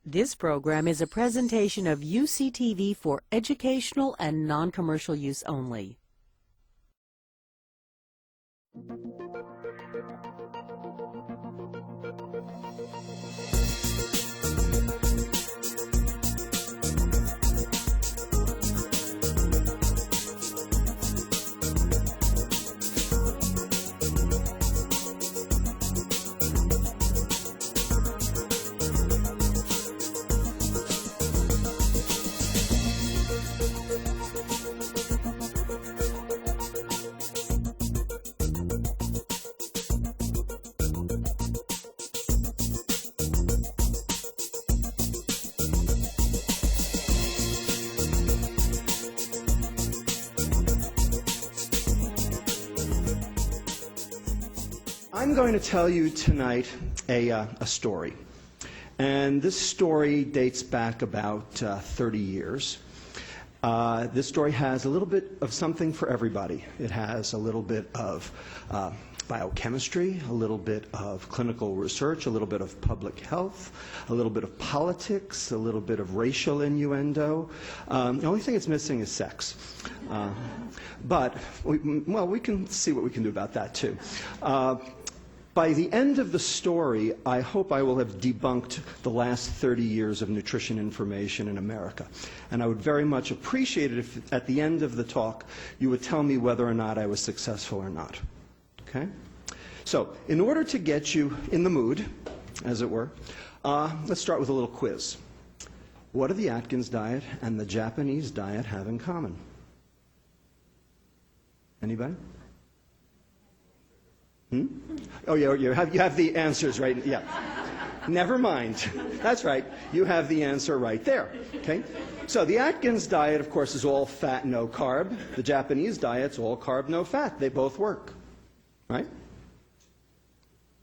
This program is a presentation of UCTV for educational and non-commercial use only. I'm going to tell you tonight a story. And this story dates back about 30 years. This story has a little bit of something for everybody. It has a little bit of biochemistry, a little bit of clinical research, a little bit of public health, a little bit of politics, a little bit of racial innuendo. The only thing it's missing is sex. But we can see what we can do about that too. By the end of the story, I hope I will have debunked the last 30 years of nutrition information in America. And I would very much appreciate it if at the end of the talk you would tell me whether or not I was successful or not. Okay? So, in order to get you in the mood, as it were, let's start with a little quiz. What do the Atkins diet and the Japanese diet have in common? Anybody? Oh, yeah, you have the answers right. Yeah. Never mind. That's right. You have the answer right there. Okay? So the Atkins diet, of course, is all fat, no carb. The Japanese diet's all carb, no fat. They both work. Right?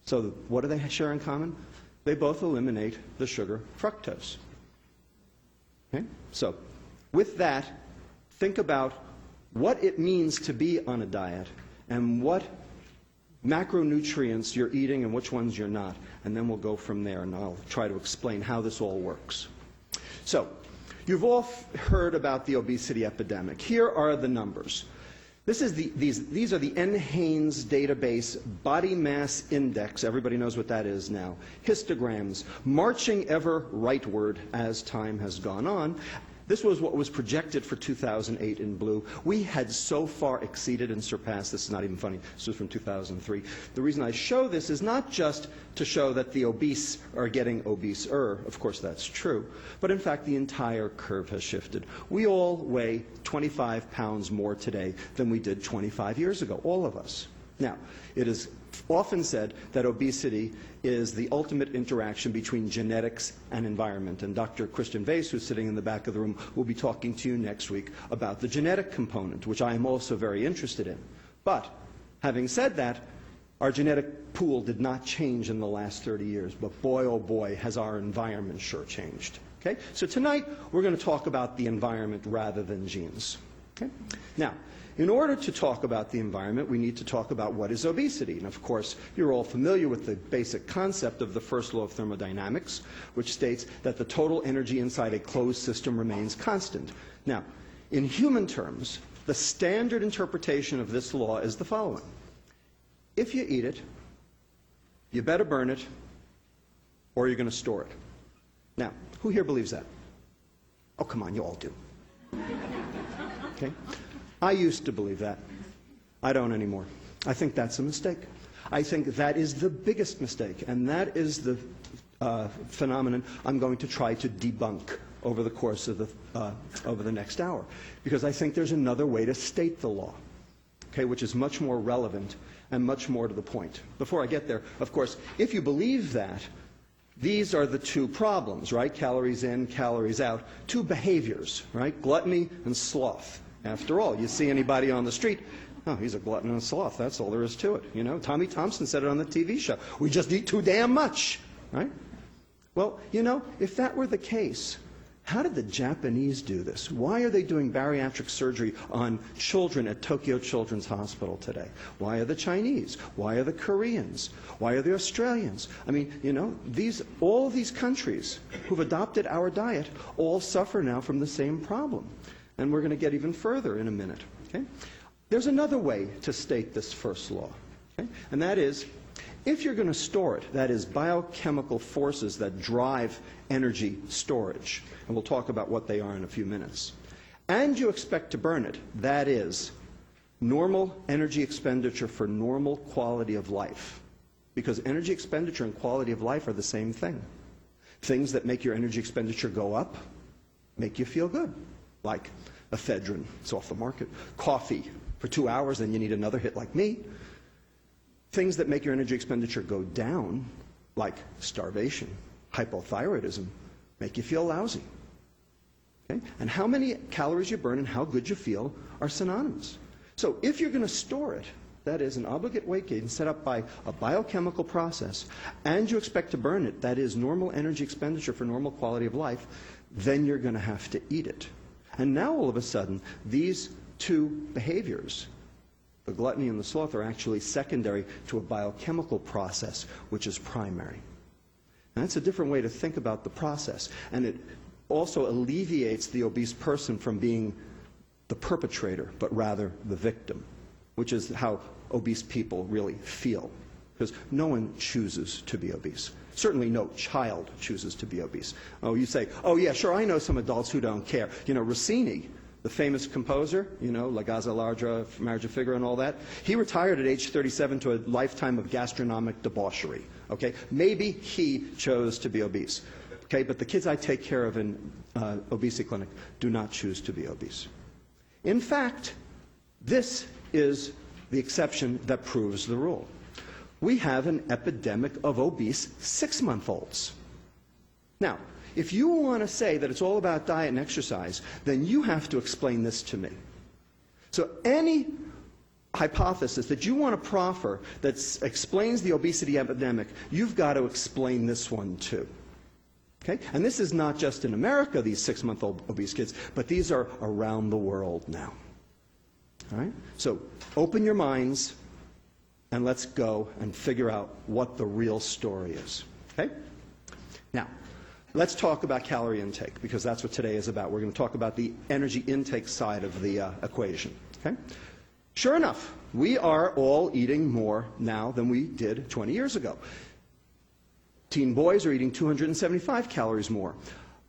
So what do they share in common? They both eliminate the sugar fructose. Okay? So with that, think about what it means to be on a diet and what macronutrients you're eating and which ones you're not, and then we'll go from there, and I'll try to explain how this all works. So, you've all heard about the obesity epidemic. Here are the numbers. These are the NHANES database body mass index. Everybody knows what that is now. Histograms, marching ever rightward as time has gone on. This was what was projected for 2008 in blue. We had so far exceeded and surpassed. This is not even funny. This was from 2003. The reason I show this is not just to show that the obese are getting obeser. Of course, that's true. But in fact, the entire curve has shifted. We all weigh 25 pounds more today than we did 25 years ago, all of us. Now, it is often said that obesity is the ultimate interaction between genetics and environment. And Dr. Christian Vase, who's sitting in the back of the room, will be talking to you next week about the genetic component, which I am also very interested in. But having said that, our genetic pool did not change in the last 30 years. But boy, oh boy, has our environment sure changed. Okay? So tonight, we're going to talk about the environment rather than genes. Okay? Now, in order to talk about the environment, we need to talk about what is obesity. And of course, you're all familiar with the basic concept of the first law of thermodynamics, which states that the total energy inside a closed system remains constant. Now, in human terms, the standard interpretation of this law is the following. If you eat it, you better burn it, or you're going to store it. Now, who here believes that? Oh, come on, you all do. Okay? I used to believe that. I don't anymore. I think that's a mistake. I think that is the biggest mistake, and that is the phenomenon I'm going to try to debunk over the course of the next hour, because I think there's another way to state the law, okay, which is much more relevant and much more to the point. Before I get there, of course, if you believe that, these are the two problems, right? Calories in, calories out. Two behaviors, right? Gluttony and sloth. After all, you see anybody on the street, oh, he's a glutton and a sloth. That's all there is to it. You know, Tommy Thompson said it on the TV show. We just eat too damn much, right? Well, you know, if that were the case, How did the Japanese do this? Why are they doing bariatric surgery on children at Tokyo Children's Hospital today? Why are the Chinese? Why are the Koreans? Why are the Australians? I mean, you know, all of these countries who've adopted our diet all suffer now from the same problem. And we're going to get even further in a minute. Okay? There's another way to state this first law, okay? And that is, if you're going to store it, that is, biochemical forces that drive energy storage, and we'll talk about what they are in a few minutes, and you expect to burn it, that is, normal energy expenditure for normal quality of life, because energy expenditure and quality of life are the same thing. Things that make your energy expenditure go up make you feel good, like ephedrine, it's off the market, coffee for 2 hours, then you need another hit like me. Things that make your energy expenditure go down, like starvation, hypothyroidism, make you feel lousy. Okay? And how many calories you burn and how good you feel are synonymous. So if you're going to store it, that is an obligate weight gain set up by a biochemical process, and you expect to burn it, that is normal energy expenditure for normal quality of life, then you're going to have to eat it. And now all of a sudden, these two behaviors, the gluttony and the sloth, are actually secondary to a biochemical process, which is primary. And that's a different way to think about the process. And it also alleviates the obese person from being the perpetrator, but rather the victim, which is how obese people really feel. Because no one chooses to be obese. Certainly no child chooses to be obese. Oh, you say, oh yeah, sure, I know some adults who don't care. You know, Rossini, the famous composer, you know, La Gazza Ladra, Marriage of Figaro and all that, he retired at age 37 to a lifetime of gastronomic debauchery. Okay? Maybe he chose to be obese. Okay? But the kids I take care of in obesity clinic do not choose to be obese. In fact, this is the exception that proves the rule. We have an epidemic of obese 6-month-olds. Now, if you want to say that it's all about diet and exercise, then you have to explain this to me. So any hypothesis that you want to proffer that explains the obesity epidemic, you've got to explain this one too. Okay? And this is not just in America, these 6-month-old obese kids, but these are around the world now. All right? So open your minds and let's go and figure out what the real story is. Okay? Now, let's talk about calorie intake, because that's what today is about. We're going to talk about the energy intake side of the equation. Okay? Sure enough, we are all eating more now than we did 20 years ago. Teen boys are eating 275 calories more.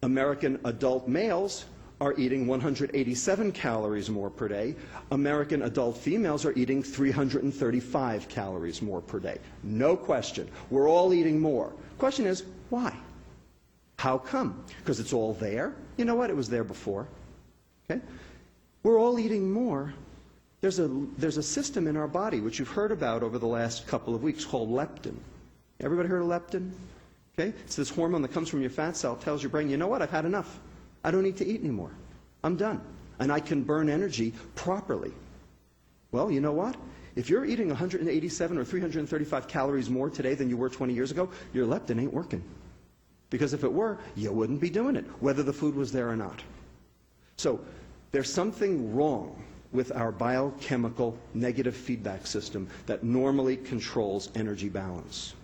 American adult males are eating 187 calories more per day. American adult females are eating 335 calories more per day. No question. We're all eating more. Question is, why? How come? Because it's all there? You know what? It was there before. Okay? We're all eating more. There's a system in our body, which you've heard about over the last couple of weeks, called leptin. Everybody heard of leptin? Okay? It's this hormone that comes from your fat cell, tells your brain, you know what? I've had enough. I don't need to eat anymore. I'm done. And I can burn energy properly. Well, you know what? If you're eating 187 or 335 calories more today than you were 20 years ago, your leptin ain't working. Because if it were, you wouldn't be doing it, whether the food was there or not. So there's something wrong with our biochemical negative feedback system that normally controls energy balance.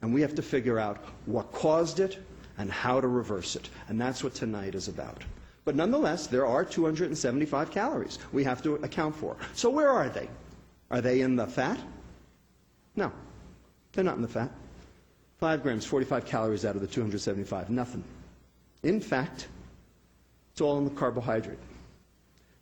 And we have to figure out what caused it and how to reverse it. And that's what tonight is about. But nonetheless, there are 275 calories we have to account for. So where are they? Are they in the fat? No, they're not in the fat. 5 grams, 45 calories out of the 275, nothing. In fact, it's all in the carbohydrate.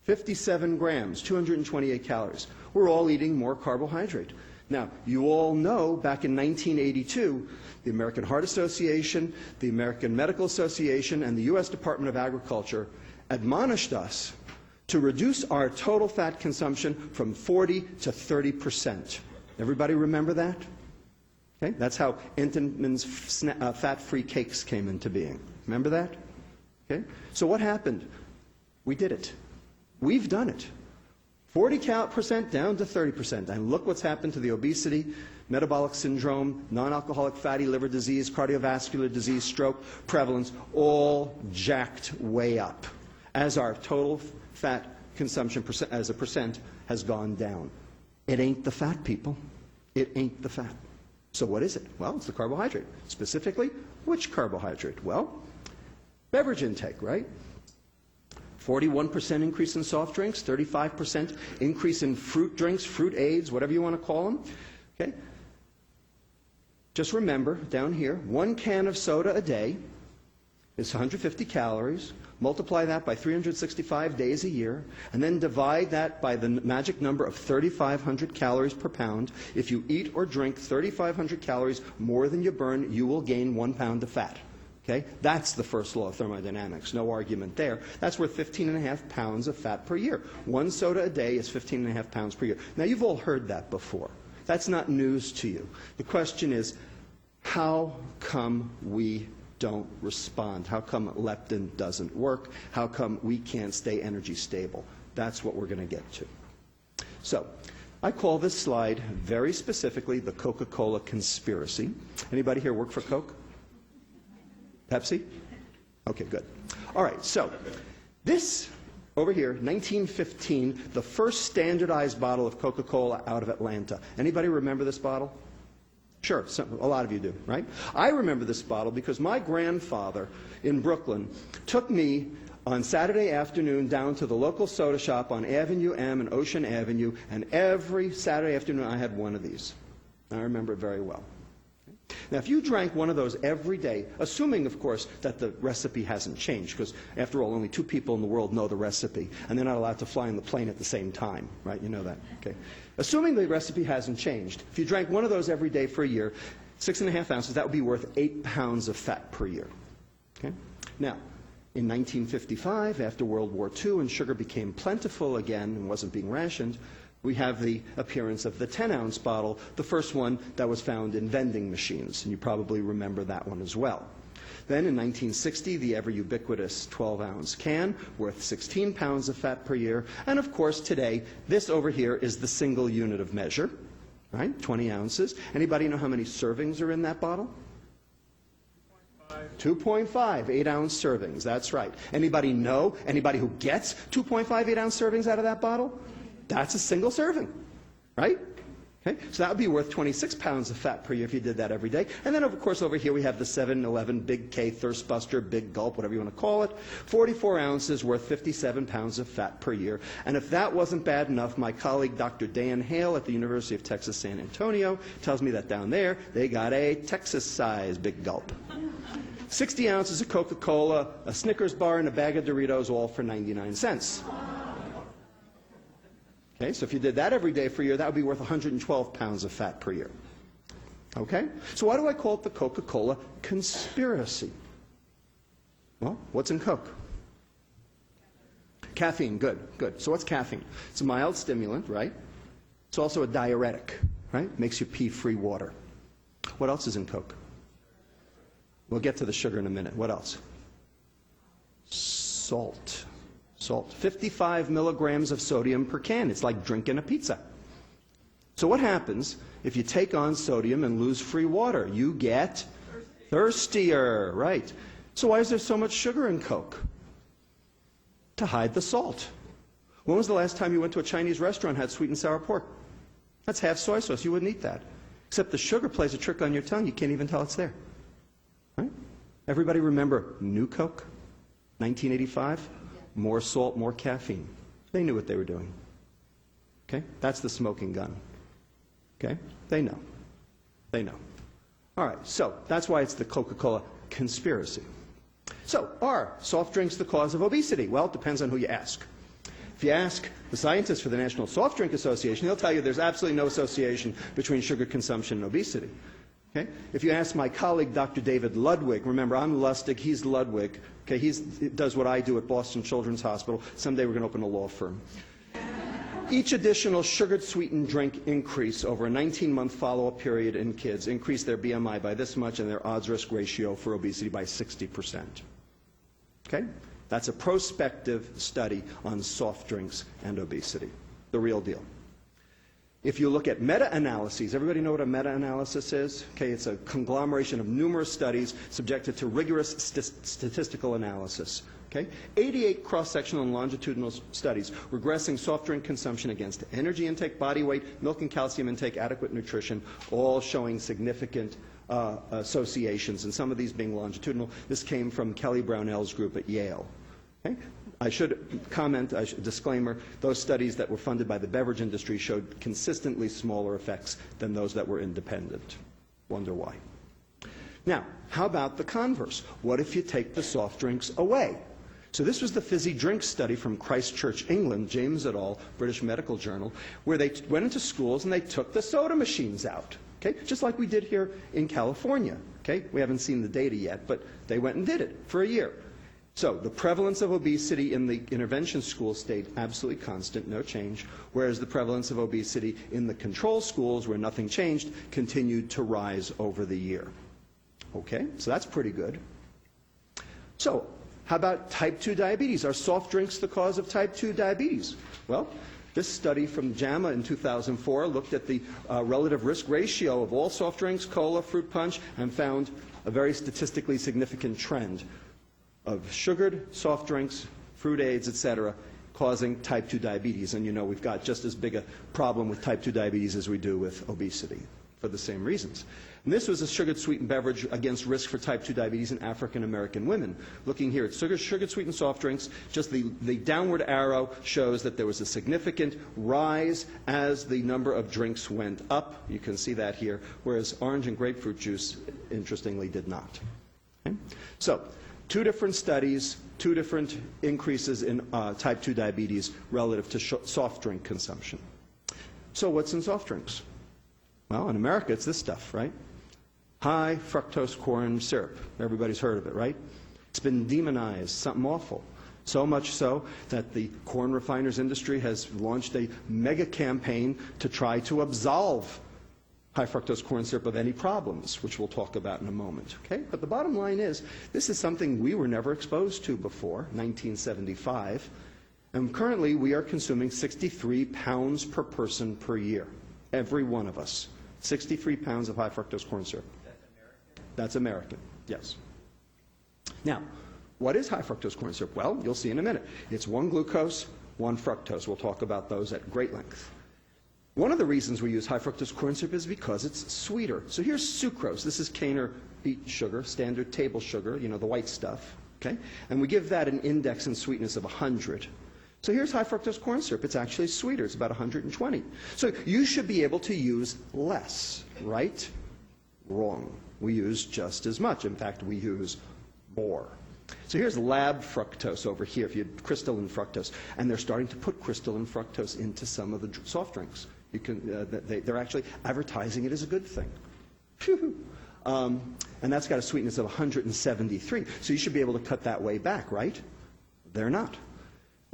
57 grams, 228 calories. We're all eating more carbohydrate. Now, you all know back in 1982, the American Heart Association, the American Medical Association, and the U.S. Department of Agriculture admonished us to reduce our total fat consumption from 40 to 30%. Everybody remember that? Okay? That's how Entenmann's fat-free cakes came into being. Remember that? Okay? So what happened? We did it. We've done it. 40% down to 30%. And look what's happened to the obesity, metabolic syndrome, non-alcoholic fatty liver disease, cardiovascular disease, stroke, prevalence, all jacked way up as our total fat consumption as a percent has gone down. It ain't the fat, people. It ain't the fat. So what is it? Well, it's the carbohydrate. Specifically, which carbohydrate? Well, beverage intake, right? 41% increase in soft drinks, 35% increase in fruit drinks, fruit aids, whatever you want to call them. Okay? Just remember, down here, 1 can of soda a day is 150 calories. Multiply that by 365 days a year, and then divide that by the magic number of 3,500 calories per pound. If you eat or drink 3,500 calories more than you burn, you will gain 1 pound of fat. Okay? That's the first law of thermodynamics. No argument there. That's worth 15.5 pounds of fat per year. 1 soda a day is 15.5 pounds per year. Now, you've all heard that before. That's not news to you. The question is, how come we don't respond? How come leptin doesn't work? How come we can't stay energy stable? That's what we're going to get to. So, I call this slide very specifically the Coca-Cola conspiracy. Anybody here work for Coke? Pepsi? Okay, good. All right, so this over here, 1915, the first standardized bottle of Coca-Cola out of Atlanta. Anybody remember this bottle? Sure, a lot of you do, right? I remember this bottle because my grandfather in Brooklyn took me on Saturday afternoon down to the local soda shop on Avenue M and Ocean Avenue, and every Saturday afternoon I had one of these. I remember it very well. Now, if you drank one of those every day, assuming, of course, that the recipe hasn't changed, because, after all, only 2 people in the world know the recipe, and they're not allowed to fly on the plane at the same time, right? You know that, okay? Assuming the recipe hasn't changed, if you drank one of those every day for a year, 6.5 ounces, that would be worth 8 pounds of fat per year, okay? Now, in 1955, after World War II, and sugar became plentiful again and wasn't being rationed, we have the appearance of the 10-ounce bottle, the first one that was found in vending machines. And you probably remember that one as well. Then in 1960, the ever-ubiquitous 12-ounce can, worth 16 pounds of fat per year. And of course, today, this over here is the single unit of measure, right? 20 ounces. Anybody know how many servings are in that bottle? 2.5 8-ounce servings. That's right. Anybody know? Anybody who gets 2.5 8-ounce servings out of that bottle? That's a single serving, right? Okay, so that would be worth 26 pounds of fat per year if you did that every day. And then, of course, over here we have the 7-Eleven Big K Thirst Buster, Big Gulp, whatever you want to call it. 44 ounces worth 57 pounds of fat per year. And if that wasn't bad enough, my colleague Dr. Dan Hale at the University of Texas San Antonio tells me that down there they got a Texas-sized Big Gulp. 60 ounces of Coca-Cola, a Snickers bar, and a bag of Doritos, all for 99 cents. Okay, so if you did that every day for a year, that would be worth 112 pounds of fat per year. Okay? So why do I call it the Coca-Cola conspiracy? Well, what's in Coke? Caffeine, good, good. So what's caffeine? It's a mild stimulant, right? It's also a diuretic, right? Makes you pee free water. What else is in Coke? We'll get to the sugar in a minute. What else? Salt. Salt. 55 milligrams of sodium per can. It's like drinking a pizza. So what happens if you take on sodium and lose free water? You get thirstier, right? So why is there so much sugar in Coke? To hide the salt. When was the last time you went to a Chinese restaurant and had sweet and sour pork? That's half soy sauce. You wouldn't eat that. Except the sugar plays a trick on your tongue. You can't even tell it's there. Right? Everybody remember New Coke? 1985? More salt, more caffeine. They knew what they were doing. Okay? That's the smoking gun. Okay? They know. They know. All right, so that's why it's the Coca-Cola conspiracy. So, are soft drinks the cause of obesity? Well, it depends on who you ask. If you ask the scientists for the National Soft Drink Association, they'll tell you there's absolutely no association between sugar consumption and obesity. Okay? If you ask my colleague, Dr. David Ludwig, remember, I'm Lustig, he's Ludwig. Okay? He does what I do at Boston Children's Hospital. Someday we're going to open a law firm. Each additional sugared sweetened drink increase over a 19-month follow-up period in kids increased their BMI by this much and their odds-risk ratio for obesity by 60%. Okay? That's a prospective study on soft drinks and obesity. the real deal. If you look at meta-analyses, everybody know what a meta-analysis is? Okay, it's a conglomeration of numerous studies subjected to rigorous statistical analysis. Okay? 88 cross-sectional and longitudinal studies regressing soft drink consumption against energy intake, body weight, milk and calcium intake, adequate nutrition, all showing significant associations, and some of these being longitudinal. This came from Kelly Brownell's group at Yale. Okay? I should comment, disclaimer, those studies that were funded by the beverage industry showed consistently smaller effects than those that were independent. Wonder why. Now, how about the converse? What if you take the soft drinks away? So this was the fizzy drink study from Christchurch, England, James et al., British Medical Journal, where they went into schools and they took the soda machines out. Okay? Just like we did here in California. Okay? We haven't seen the data yet, but they went and did it for a year. So the prevalence of obesity in the intervention school stayed absolutely constant, no change, whereas the prevalence of obesity in the control schools, where nothing changed, continued to rise over the year. Okay, so that's pretty good. So how about type 2 diabetes? Are soft drinks the cause of type 2 diabetes? Well, this study from JAMA in 2004 looked at the relative risk ratio of all soft drinks, cola, fruit punch, and found a very statistically significant trend of sugared soft drinks, fruit aids, etc., causing type 2 diabetes. And you know we've got just as big a problem with type 2 diabetes as we do with obesity for the same reasons. And this was a sugared sweetened beverage against risk for type 2 diabetes in African American women. Looking here at sugared sweetened soft drinks, just the downward arrow shows that there was a significant rise as the number of drinks went up. You can see that here, whereas orange and grapefruit juice, interestingly, did not. Okay? So, two different studies, two different increases in type 2 diabetes relative to soft drink consumption. So what's in soft drinks? Well, in America, it's this stuff, right? High fructose corn syrup. Everybody's heard of it, right? It's been demonized, something awful. So much so that the corn refiners industry has launched a mega campaign to try to absolve high fructose corn syrup of any problems, which we'll talk about in a moment. Okay? But the bottom line is, this is something we were never exposed to before, 1975, and currently we are consuming 63 pounds per person per year. Every one of us. 63 pounds of high fructose corn syrup. That's American, yes. Now, what is high fructose corn syrup? Well, you'll see in a minute. It's one glucose, one fructose. We'll talk about those at great length. One of the reasons we use high fructose corn syrup is because it's sweeter. So here's sucrose. This is cane or beet sugar, standard table sugar, you know, the white stuff. Okay? And we give that an index in sweetness of 100. So here's high fructose corn syrup. It's actually sweeter. It's about 120. So you should be able to use less, right? Wrong. We use just as much. In fact, we use more. So here's lab fructose over here, if you had crystalline fructose. And they're starting to put crystalline fructose into some of the soft drinks. You can, they're actually advertising it as a good thing. And that's got a sweetness of 173. So you should be able to cut that way back, right? They're not.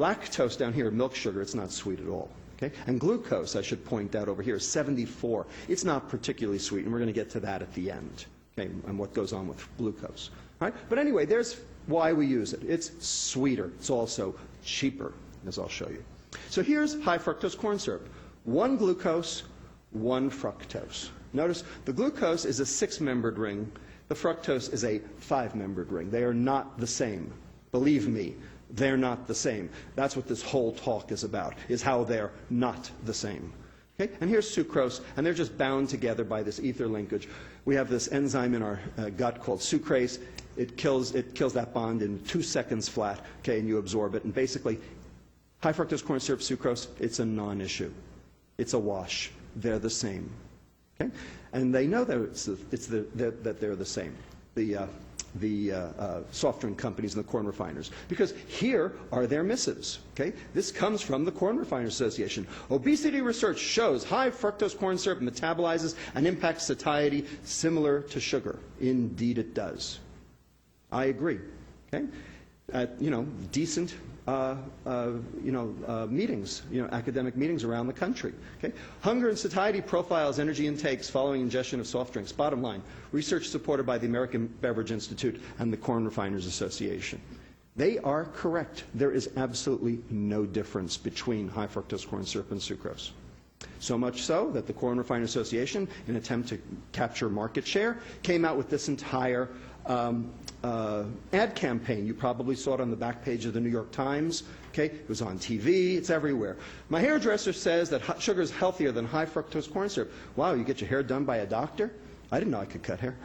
Lactose down here, milk sugar, it's not sweet at all. Okay? And glucose, I should point out over here, is 74. It's not particularly sweet, and we're going to get to that at the end, okay, and what goes on with glucose. All right? But anyway, there's why we use it. It's sweeter. It's also cheaper, as I'll show you. So here's high fructose corn syrup. One glucose, one fructose. Notice the glucose is a 6-membered ring. The fructose is a 5-membered ring. They are not the same. Believe me, they're not the same. That's what this whole talk is about, is how they're not the same. Okay? And here's sucrose, and they're just bound together by this ether linkage. We have this enzyme in our gut called sucrase. It kills that bond in 2 seconds flat, okay, and you absorb it. And basically, high fructose corn syrup, sucrose, it's a non-issue. It's a wash. They're the same. Okay? And they know that that they're the same. The soft drink companies and the corn refiners, because here are their missives. Okay? This comes from the Corn Refiners Association. Obesity research shows high fructose corn syrup metabolizes and impacts satiety similar to sugar. Indeed it does. I agree. Okay? Decent meetings, academic meetings around the country. Okay? Hunger and satiety profiles energy intakes following ingestion of soft drinks. Bottom line, research supported by the American Beverage Institute and the Corn Refiners Association. They are correct. There is absolutely no difference between high fructose corn syrup and sucrose. So much so that the Corn Refiners Association, in an attempt to capture market share, came out with this entire ad campaign. You probably saw it on the back page of the New York Times. Okay? It was on TV. It's everywhere. My hairdresser says that sugar is healthier than high fructose corn syrup. Wow, you get your hair done by a doctor? I didn't know I could cut hair.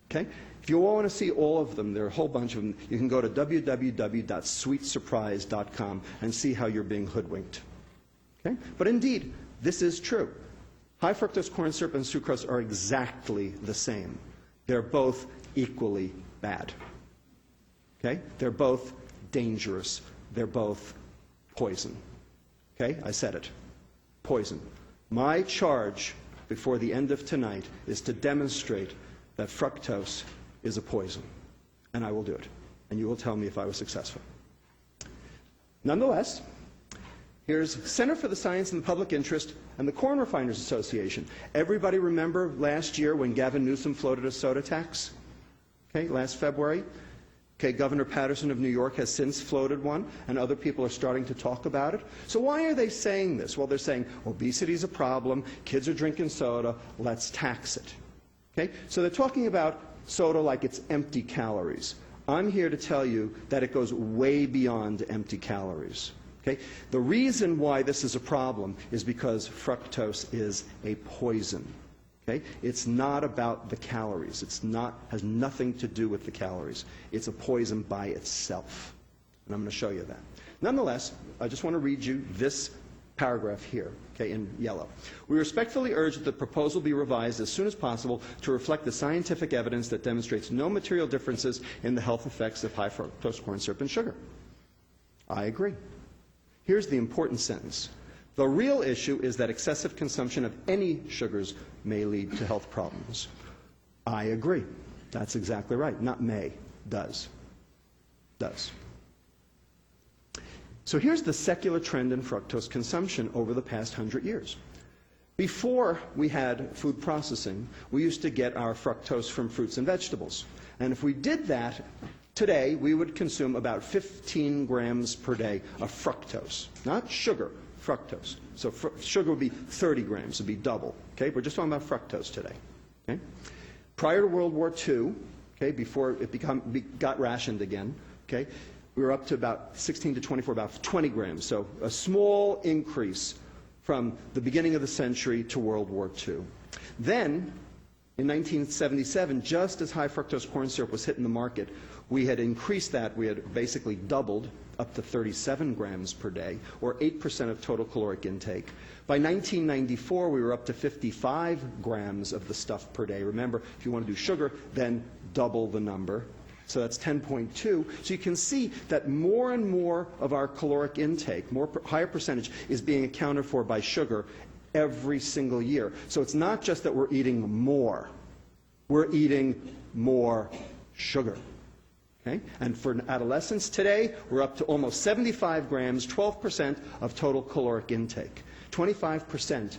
Okay? If you want to see all of them, there are a whole bunch of them. You can go to www.sweetsurprise.com and see how you're being hoodwinked. Okay? But indeed, this is true. High fructose corn syrup and sucrose are exactly the same. They're both equally bad. Okay? They're both dangerous. They're both poison. Okay? I said it. Poison. My charge before the end of tonight is to demonstrate that fructose is a poison. And I will do it. And you will tell me if I was successful. Nonetheless, here's Center for the Science and the Public Interest and the Corn Refiners Association. Everybody remember last year when Gavin Newsom floated a soda tax? Okay, last February. Okay, Governor Patterson of New York has since floated one, and other people are starting to talk about it. So why are they saying this? Well, they're saying obesity is a problem, kids are drinking soda, let's tax it. Okay, so they're talking about soda like it's empty calories. I'm here to tell you that it goes way beyond empty calories. Okay? The reason why this is a problem is because fructose is a poison. Okay? It's not about the calories. Has nothing to do with the calories. It's a poison by itself. And I'm going to show you that. Nonetheless, I just want to read you this paragraph here, okay, in yellow. We respectfully urge that the proposal be revised as soon as possible to reflect the scientific evidence that demonstrates no material differences in the health effects of high fructose corn syrup and sugar. I agree. Here's the important sentence. The real issue is that excessive consumption of any sugars may lead to health problems. I agree. That's exactly right. Not may. Does. Does. So here's the secular trend in fructose consumption over the past 100 years. Before we had food processing, we used to get our fructose from fruits and vegetables. And if we did that, today we would consume about 15 grams per day of fructose. Not sugar, fructose. So sugar would be 30 grams, it would be double. Okay? We're just talking about fructose today. Okay? Prior to World War II, okay, before it got rationed again, okay, we were up to about 16 to 24, about 20 grams. So a small increase from the beginning of the century to World War II. Then, in 1977, just as high fructose corn syrup was hitting the market, we had increased that. We had basically doubled up to 37 grams per day, or 8% of total caloric intake. By 1994, we were up to 55 grams of the stuff per day. Remember, if you want to do sugar, then double the number. So that's 10.2. So you can see that more and more of our caloric intake, higher percentage, is being accounted for by sugar every single year. So it's not just that we're eating more. We're eating more sugar. Okay? And for adolescents today, we're up to almost 75 grams, 12% of total caloric intake. 25%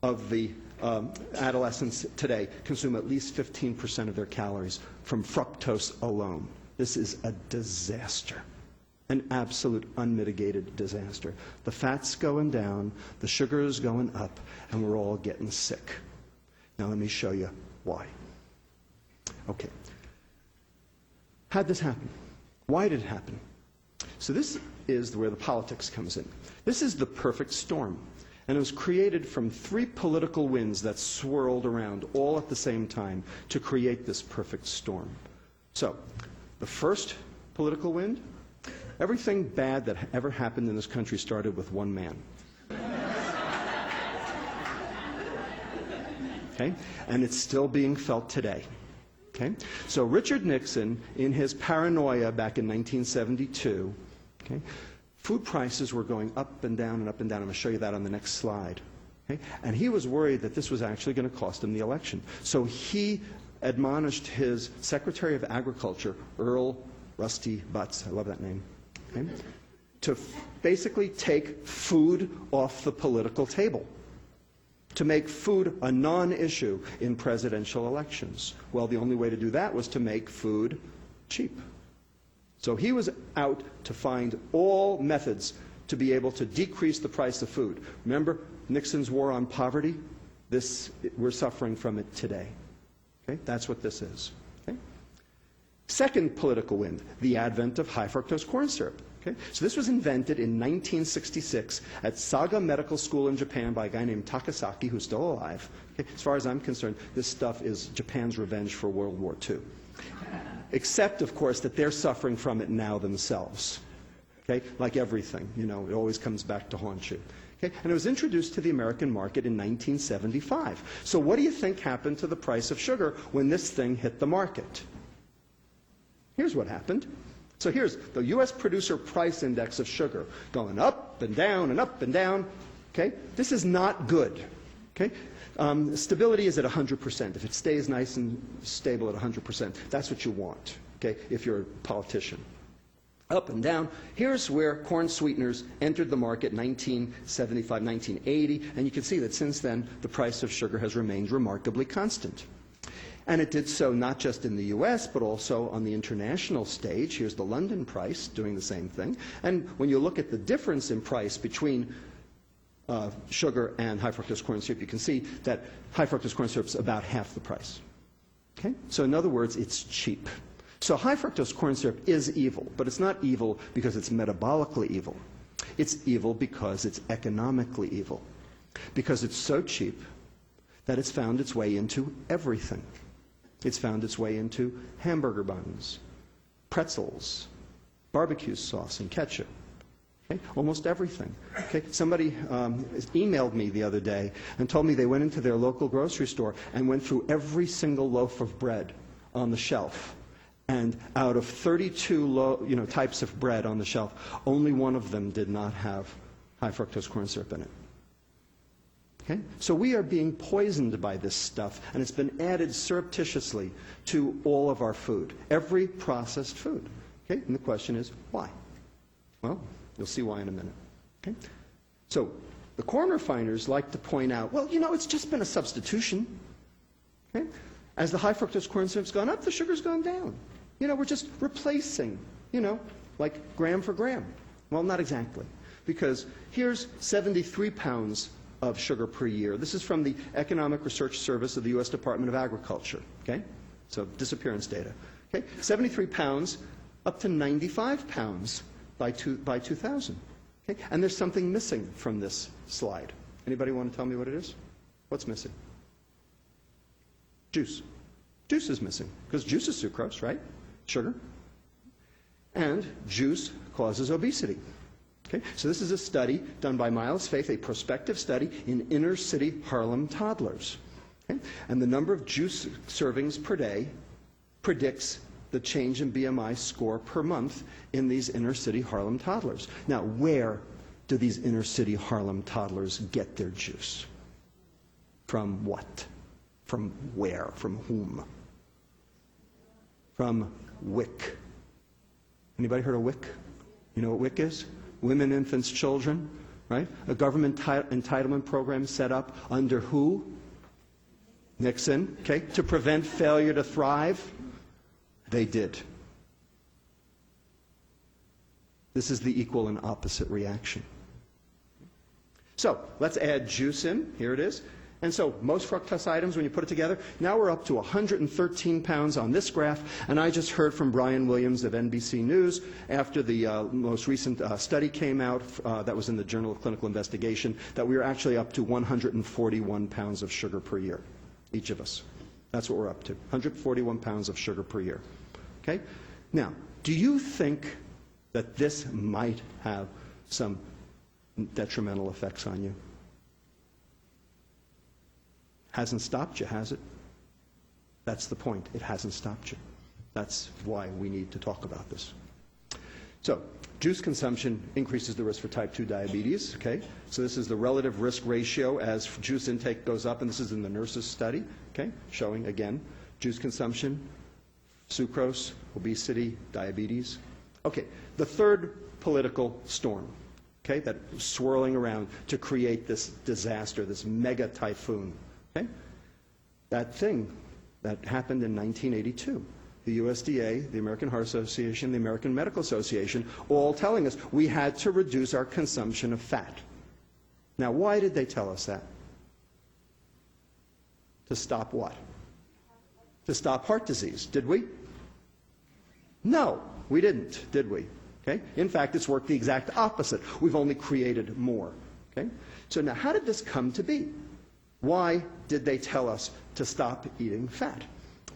of the adolescents today consume at least 15% of their calories from fructose alone. This is a disaster, an absolute unmitigated disaster. The fat's going down, the sugar is going up, and we're all getting sick. Now let me show you why. Okay. How'd this happen? Why did it happen? So this is where the politics comes in. This is the perfect storm. And it was created from 3 political winds that swirled around all at the same time to create this perfect storm. So, the first political wind, everything bad that ever happened in this country started with one man. Okay? And it's still being felt today. Okay? So Richard Nixon, in his paranoia back in 1972, okay, food prices were going up and down and up and down. I'm going to show you that on the next slide. Okay? And he was worried that this was actually going to cost him the election. So he admonished his Secretary of Agriculture, Earl Rusty Butz, I love that name, okay, to basically take food off the political table, to make food a non-issue in presidential elections. Well, the only way to do that was to make food cheap. So he was out to find all methods to be able to decrease the price of food. Remember Nixon's war on poverty? We're suffering from it today. Okay? That's what this is. Okay? Second political wind, the advent of high fructose corn syrup. Okay? So this was invented in 1966 at Saga Medical School in Japan by a guy named Takasaki, who's still alive. Okay? As far as I'm concerned, this stuff is Japan's revenge for World War II. Except, of course, that they're suffering from it now themselves. Okay? Like everything, you know, it always comes back to haunt you. Okay? And it was introduced to the American market in 1975. So what do you think happened to the price of sugar when this thing hit the market? Here's what happened. So here's the U.S. producer price index of sugar going up and down and up and down. Okay? This is not good. Okay? Stability is at 100%. If it stays nice and stable at 100%, that's what you want, okay, if you're a politician. Up and down. Here's where corn sweeteners entered the market in 1975, 1980, and you can see that since then the price of sugar has remained remarkably constant. And it did so not just in the U.S., but also on the international stage. Here's the London price doing the same thing. And when you look at the difference in price between sugar and high fructose corn syrup, you can see that high fructose corn syrup is about half the price. Okay? So in other words, it's cheap. So high fructose corn syrup is evil, but it's not evil because it's metabolically evil. It's evil because it's economically evil. Because it's so cheap that it's found its way into everything. It's found its way into hamburger buns, pretzels, barbecue sauce and ketchup. Okay? Almost everything. Okay? Somebody emailed me the other day and told me they went into their local grocery store and went through every single loaf of bread on the shelf. And out of 32 types of bread on the shelf, only one of them did not have high fructose corn syrup in it. Okay? So we are being poisoned by this stuff, and it's been added surreptitiously to all of our food, every processed food. Okay? And the question is, why? Well, you'll see why in a minute. Okay? So the corn refiners like to point out, well, you know, it's just been a substitution. Okay? As the high fructose corn syrup's gone up, the sugar's gone down. You know, we're just replacing, you know, like gram for gram. Well, not exactly. Because here's 73 pounds of sugar per year. This is from the Economic Research Service of the U.S. Department of Agriculture. Okay? So disappearance data. Okay? 73 pounds up to 95 pounds by 2000. Okay? And there's something missing from this slide. Anybody want to tell me what it is? What's missing? Juice. Juice is missing, because juice is sucrose, right? Sugar. And juice causes obesity. Okay? So this is a study done by Miles Faith, a prospective study in inner-city Harlem toddlers. Okay? And the number of juice servings per day predicts the change in BMI score per month in these inner-city Harlem toddlers. Now, where do these inner-city Harlem toddlers get their juice? From what? From where? From whom? From WIC. Anybody heard of WIC? You know what WIC is? Women, Infants, Children, right? A government entitlement program set up under who? Nixon, okay? To prevent failure to thrive. They did. This is the equal and opposite reaction. So let's add juice in. Here it is. And so most fructose items, when you put it together, now we're up to 113 pounds on this graph. And I just heard from Brian Williams of NBC News after the most recent study came out that was in the Journal of Clinical Investigation that we are actually up to 141 pounds of sugar per year, each of us. That's what we're up to, 141 pounds of sugar per year. Okay? Now, do you think that this might have some detrimental effects on you? Hasn't stopped you, has it? That's the point. It hasn't stopped you. That's why we need to talk about this. So, juice consumption increases the risk for type 2 diabetes. Okay? So this is the relative risk ratio as juice intake goes up, and this is in the nurses' study, okay? Showing, again, juice consumption, sucrose, obesity, diabetes. Okay, the third political storm, okay, that's swirling around to create this disaster, this mega typhoon. Okay? That thing that happened in 1982, the USDA, the American Heart Association, the American Medical Association, all telling us we had to reduce our consumption of fat. Now, why did they tell us that? To stop what? To stop heart disease, did we? No, we didn't, did we? Okay? In fact, it's worked the exact opposite. We've only created more. Okay? So now, how did this come to be? Why did they tell us to stop eating fat?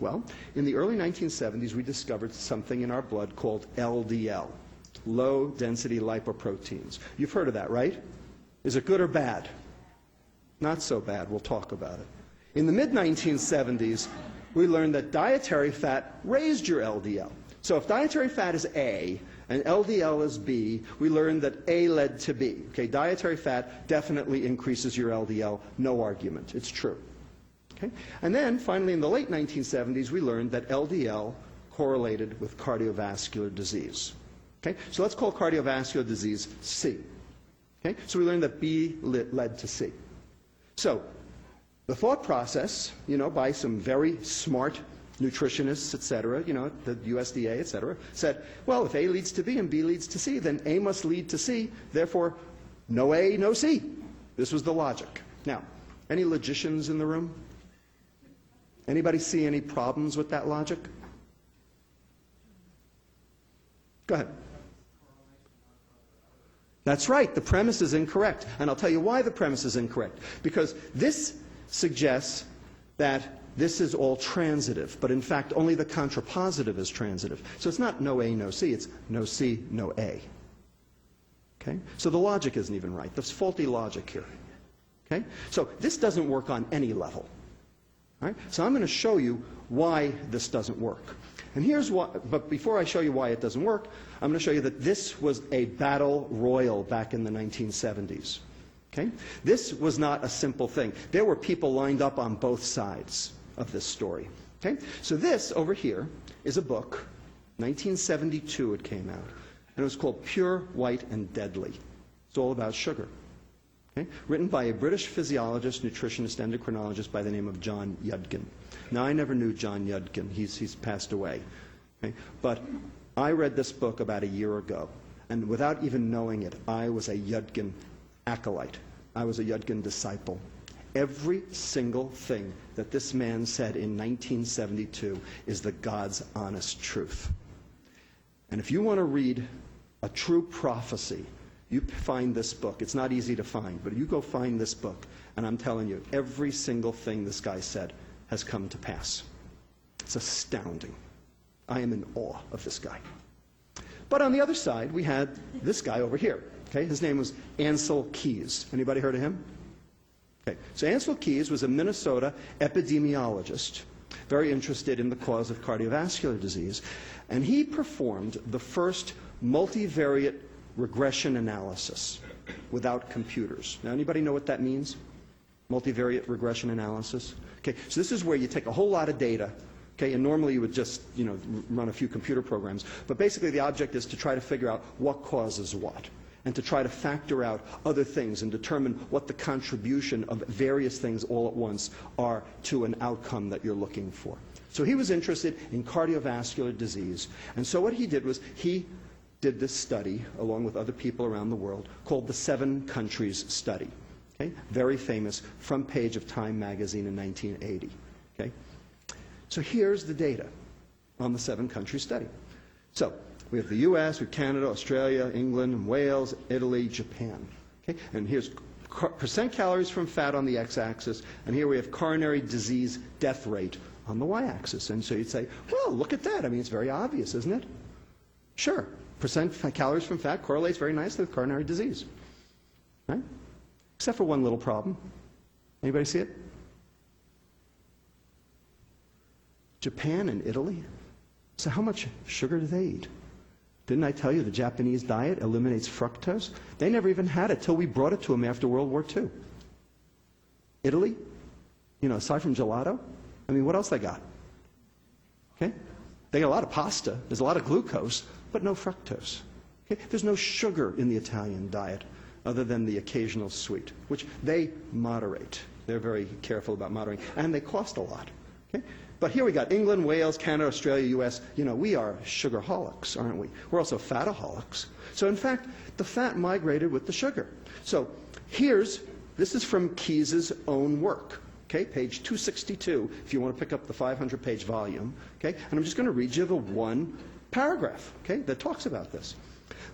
Well, in the early 1970s, we discovered something in our blood called LDL, low-density lipoproteins. You've heard of that, right? Is it good or bad? Not so bad. We'll talk about it. In the mid-1970s, we learned that dietary fat raised your LDL. So if dietary fat is A and LDL is B, we learned that A led to B. Okay, dietary fat definitely increases your LDL, no argument. It's true. Okay? And then finally in the late 1970s, we learned that LDL correlated with cardiovascular disease. Okay? So let's call cardiovascular disease C. Okay? So we learned that B led to C. So the thought process, by some very smart nutritionists, et cetera, the USDA, et cetera, said, well, if A leads to B and B leads to C, then A must lead to C, therefore, no A, no C. This was the logic. Now, any logicians in the room? Anybody see any problems with that logic? Go ahead. That's right, the premise is incorrect. And I'll tell you why the premise is incorrect. Because this suggests that this is all transitive, but in fact only the contrapositive is transitive. So it's not no A, no C, it's no C, no A. Okay? So the logic isn't even right. There's faulty logic here. Okay? So this doesn't work on any level. All right? So I'm going to show you why this doesn't work. And here's why, but before I show you why it doesn't work, I'm going to show you that this was a battle royal back in the 1970s. Okay? This was not a simple thing. There were people lined up on both sides of this story. Okay? So this over here is a book, 1972 it came out, and it was called Pure, White, and Deadly. It's all about sugar. Okay? Written by a British physiologist, nutritionist, endocrinologist by the name of John Yudkin. Now, I never knew John Yudkin. He's passed away. Okay? But I read this book about a year ago, and without even knowing it, I was a Yudkin acolyte. I was a Yudkin disciple. Every single thing that this man said in 1972 is the God's honest truth. And if you want to read a true prophecy, you find this book. It's not easy to find, but you go find this book, and I'm telling you, every single thing this guy said has come to pass. It's astounding. I am in awe of this guy. But on the other side, we had this guy over here. Okay? His name was Ansel Keys. Anybody heard of him? Okay. So Ansel Keys was a Minnesota epidemiologist, very interested in the cause of cardiovascular disease, and he performed the first multivariate regression analysis without computers. Now, anybody know what that means? Multivariate regression analysis? Okay, so this is where you take a whole lot of data, okay, and normally you would just, run a few computer programs, but basically the object is to try to figure out what causes what, and to try to factor out other things and determine what the contribution of various things all at once are to an outcome that you're looking for. So he was interested in cardiovascular disease, and so what he did was he did this study, along with other people around the world, called the 7 Countries Study. Okay? Very famous, front page of Time magazine in 1980. Okay? So here's the data on the 7 Countries Study. So we have the US, we have Canada, Australia, England, and Wales, Italy, Japan. Okay? And here's percent calories from fat on the x-axis, and here we have coronary disease death rate on the y-axis. And so you'd say, well, look at that. I mean, it's very obvious, isn't it? Sure. Percent calories from fat correlates very nicely with coronary disease. Right? Except for one little problem. Anybody see it? Japan and Italy. So how much sugar do they eat? Didn't I tell you the Japanese diet eliminates fructose? They never even had it till we brought it to them after World War II. Italy, aside from gelato, I mean, what else they got? Okay? They got a lot of pasta. There's a lot of glucose, but no fructose. Okay? There's no sugar in the Italian diet other than the occasional sweet, which they moderate. They're very careful about moderating, and they cost a lot. Okay? But here we got England, Wales, Canada, Australia, US. You know, we are sugarholics, aren't we? We're also fataholics. So in fact, the fat migrated with the sugar. So this is from Keyes's own work. Okay, page 262, if you want to pick up the 500-page volume. Okay, and I'm just going to read you the one paragraph, okay, that talks about this.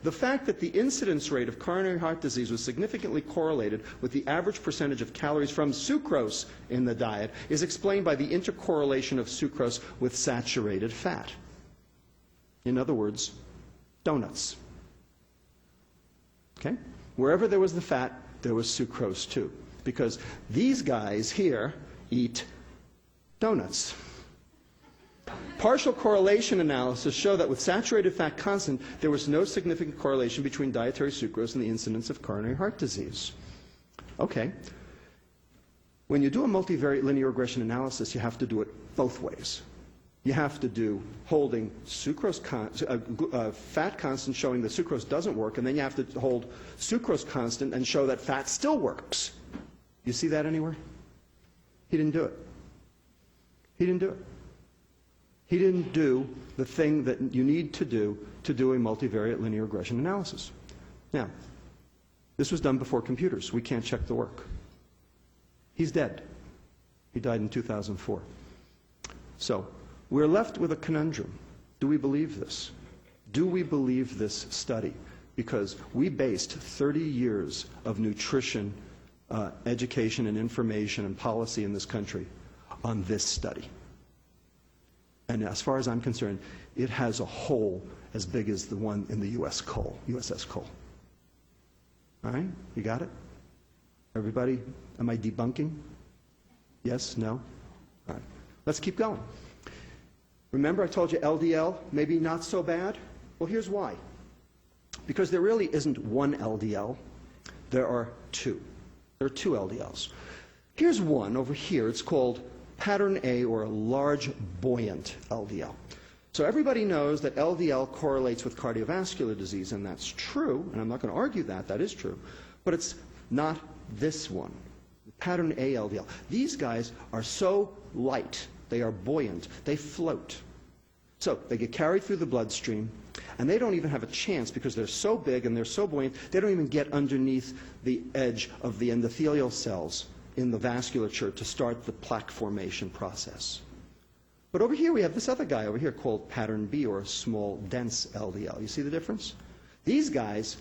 The fact that the incidence rate of coronary heart disease was significantly correlated with the average percentage of calories from sucrose in the diet is explained by the intercorrelation of sucrose with saturated fat. In other words, donuts. Okay? Wherever there was the fat, there was sucrose too. Because these guys here eat donuts. Partial correlation analysis show that with saturated fat constant, there was no significant correlation between dietary sucrose and the incidence of coronary heart disease. Okay. When you do a multivariate linear regression analysis, you have to do it both ways. You have to do holding sucrose fat constant showing that sucrose doesn't work, and then you have to hold sucrose constant and show that fat still works. You see that anywhere? He didn't do it. He didn't do it. He didn't do the thing that you need to do a multivariate linear regression analysis. Now, this was done before computers. We can't check the work. He's dead. He died in 2004. So, we're left with a conundrum. Do we believe this? Do we believe this study? Because we based 30 years of nutrition, education and information and policy in this country on this study. And as far as I'm concerned, it has a hole as big as the one in the USS Cole. All right? You got it? Everybody, am I debunking? Yes? No? All right. Let's keep going. Remember I told you LDL, maybe not so bad? Well, here's why. Because there really isn't one LDL. There are two. There are two LDLs. Here's one over here. It's called pattern A, or a large buoyant LDL. So everybody knows that LDL correlates with cardiovascular disease, and that's true, and I'm not going to argue that. That is true. But it's not this one, pattern A LDL. These guys are so light, they are buoyant, they float. So they get carried through the bloodstream, and they don't even have a chance because they're so big and they're so buoyant, they don't even get underneath the edge of the endothelial cells in the vasculature to start the plaque formation process. But over here we have this other guy over here called pattern B, or small dense LDL. You see the difference? These guys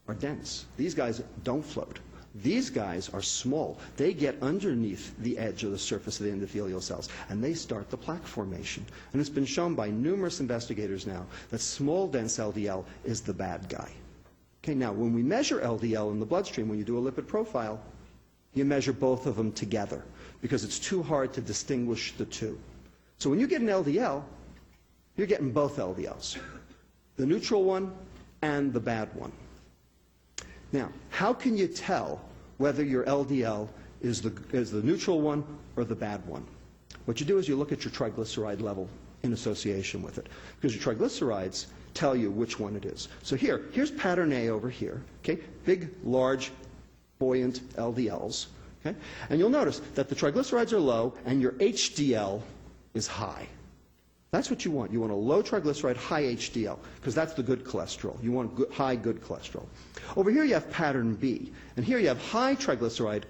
are dense. These guys don't float. These guys are small. They get underneath the edge of the surface of the endothelial cells, and they start the plaque formation. And it's been shown by numerous investigators now that small dense LDL is the bad guy. Okay, now when we measure LDL in the bloodstream, when you do a lipid profile, you measure both of them together because it's too hard to distinguish the two. So when you get an LDL, you're getting both LDLs, the neutral one and the bad one. Now, how can you tell whether your LDL is the neutral one or the bad one? What you do is you look at your triglyceride level in association with it, because your triglycerides tell you which one it is. So here's pattern A over here, okay? Big, large, buoyant LDLs, okay? And you'll notice that the triglycerides are low and your HDL is high. That's what you want. You want a low triglyceride, high HDL, because that's the good cholesterol. You want high good cholesterol. Over here you have pattern B, and here you have high triglyceride,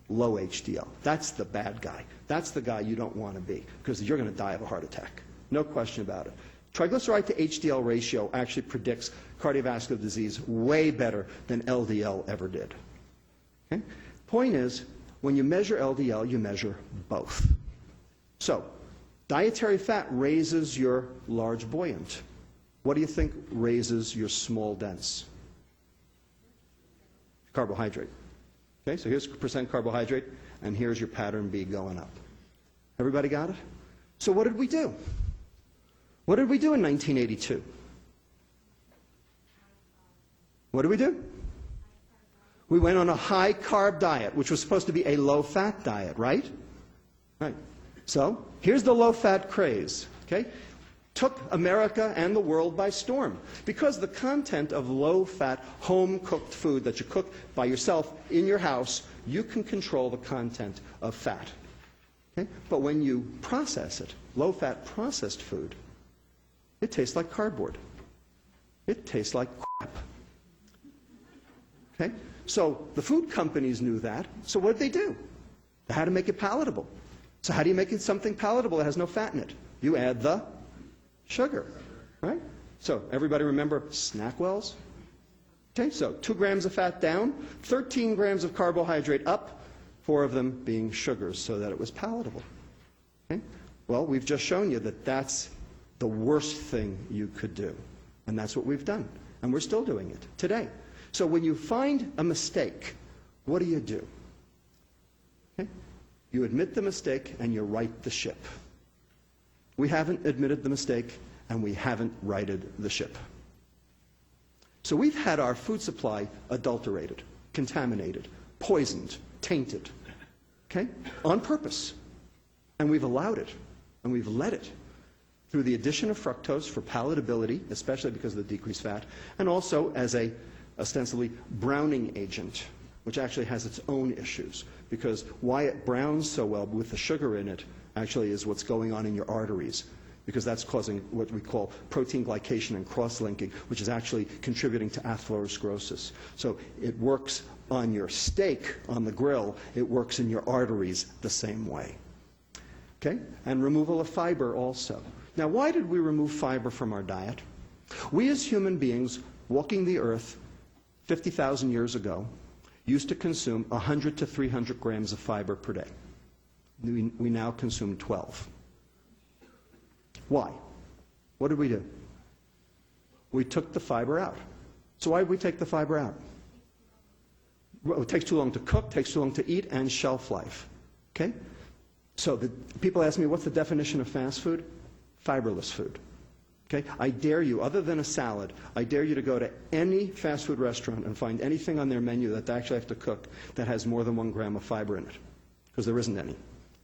low HDL. That's the bad guy. That's the guy you don't want to be, because you're going to die of a heart attack. No question about it. Triglyceride to HDL ratio actually predicts cardiovascular disease way better than LDL ever did. Okay? Point is, when you measure LDL, you measure both. So, dietary fat raises your large buoyant. What do you think raises your small dense? Carbohydrate. Okay, so here's percent carbohydrate, and here's your pattern B going up. Everybody got it? So what did we do? What did we do in 1982? What did we do? We went on a high-carb diet, which was supposed to be a low-fat diet, right? Right. So here's the low-fat craze, okay? Took America and the world by storm, because the content of low-fat, home-cooked food that you cook by yourself in your house, you can control the content of fat. Okay? But when you process it, low-fat processed food, it tastes like cardboard. It tastes like crap. Okay? So the food companies knew that. So what did they do? They had to make it palatable. So how do you make it something palatable that has no fat in it? You add the sugar, right? So everybody remember SnackWells? Okay, so 2 grams of fat down, 13 grams of carbohydrate up, 4 of them being sugars so that it was palatable. Okay? Well, we've just shown you that that's the worst thing you could do. And that's what we've done. And we're still doing it today. So when you find a mistake, what do? Okay? You admit the mistake and you right the ship. We haven't admitted the mistake and we haven't righted the ship. So we've had our food supply adulterated, contaminated, poisoned, tainted, okay, on purpose. And we've allowed it, and we've let it, through the addition of fructose for palatability, especially because of the decreased fat, and also as a ostensibly browning agent, which actually has its own issues, because why it browns so well with the sugar in it actually is what's going on in your arteries, because that's causing what we call protein glycation and cross-linking, which is actually contributing to atherosclerosis. So it works on your steak on the grill, it works in your arteries the same way. Okay? And removal of fiber also. Now, why did we remove fiber from our diet? We as human beings walking the earth 50,000 years ago used to consume 100 to 300 grams of fiber per day. We now consume 12. Why? What did we do? We took the fiber out. So why did we take the fiber out? Well, it takes too long to cook, takes too long to eat, and shelf life. Okay? So people ask me, what's the definition of fast food? Fiberless food. Okay? I dare you, other than a salad, I dare you to go to any fast food restaurant and find anything on their menu that they actually have to cook that has more than 1 gram of fiber in it. Because there isn't any.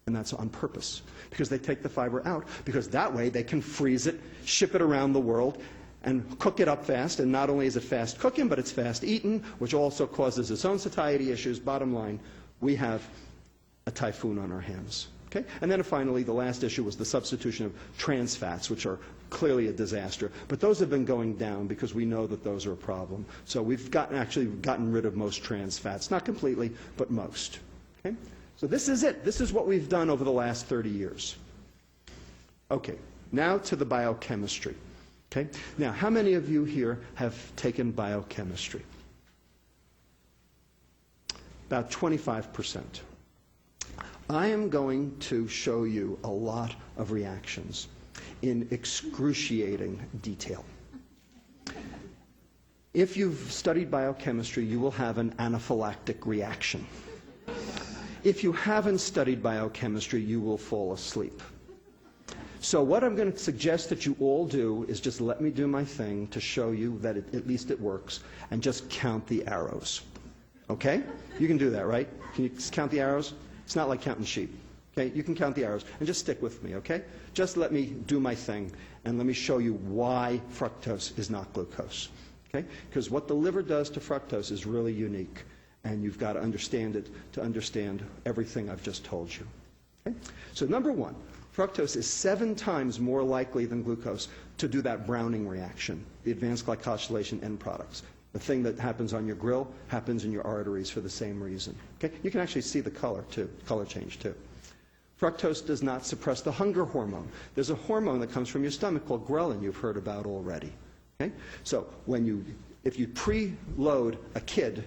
And that's on purpose. Because they take the fiber out. Because that way they can freeze it, ship it around the world, and cook it up fast. And not only is it fast cooking, but it's fast eaten, which also causes its own satiety issues. Bottom line, we have a typhoon on our hands. Okay? And then finally, the last issue was the substitution of trans fats, which are clearly a disaster. But those have been going down because we know that those are a problem. So we've actually gotten rid of most trans fats. Not completely, but most. Okay? So this is it. This is what we've done over the last 30 years. Okay, now to the biochemistry. Okay? Now, how many of you here have taken biochemistry? About 25%. I am going to show you a lot of reactions in excruciating detail. If you've studied biochemistry, you will have an anaphylactic reaction. If you haven't studied biochemistry, you will fall asleep. So what I'm going to suggest that you all do is just let me do my thing to show you that at least it works, and just count the arrows. Okay? You can do that, right? Can you count the arrows? It's not like counting sheep. Okay? You can count the arrows, and just stick with me, okay? Just let me do my thing, and let me show you why fructose is not glucose. Okay? Because what the liver does to fructose is really unique. And you've got to understand it to understand everything I've just told you. Okay? So number one, fructose is 7 times more likely than glucose to do that browning reaction, the advanced glycosylation end products. The thing that happens on your grill happens in your arteries for the same reason. Okay? You can actually see the color too, color change too. Fructose does not suppress the hunger hormone. There's a hormone that comes from your stomach called ghrelin you've heard about already. Okay? So if you preload a kid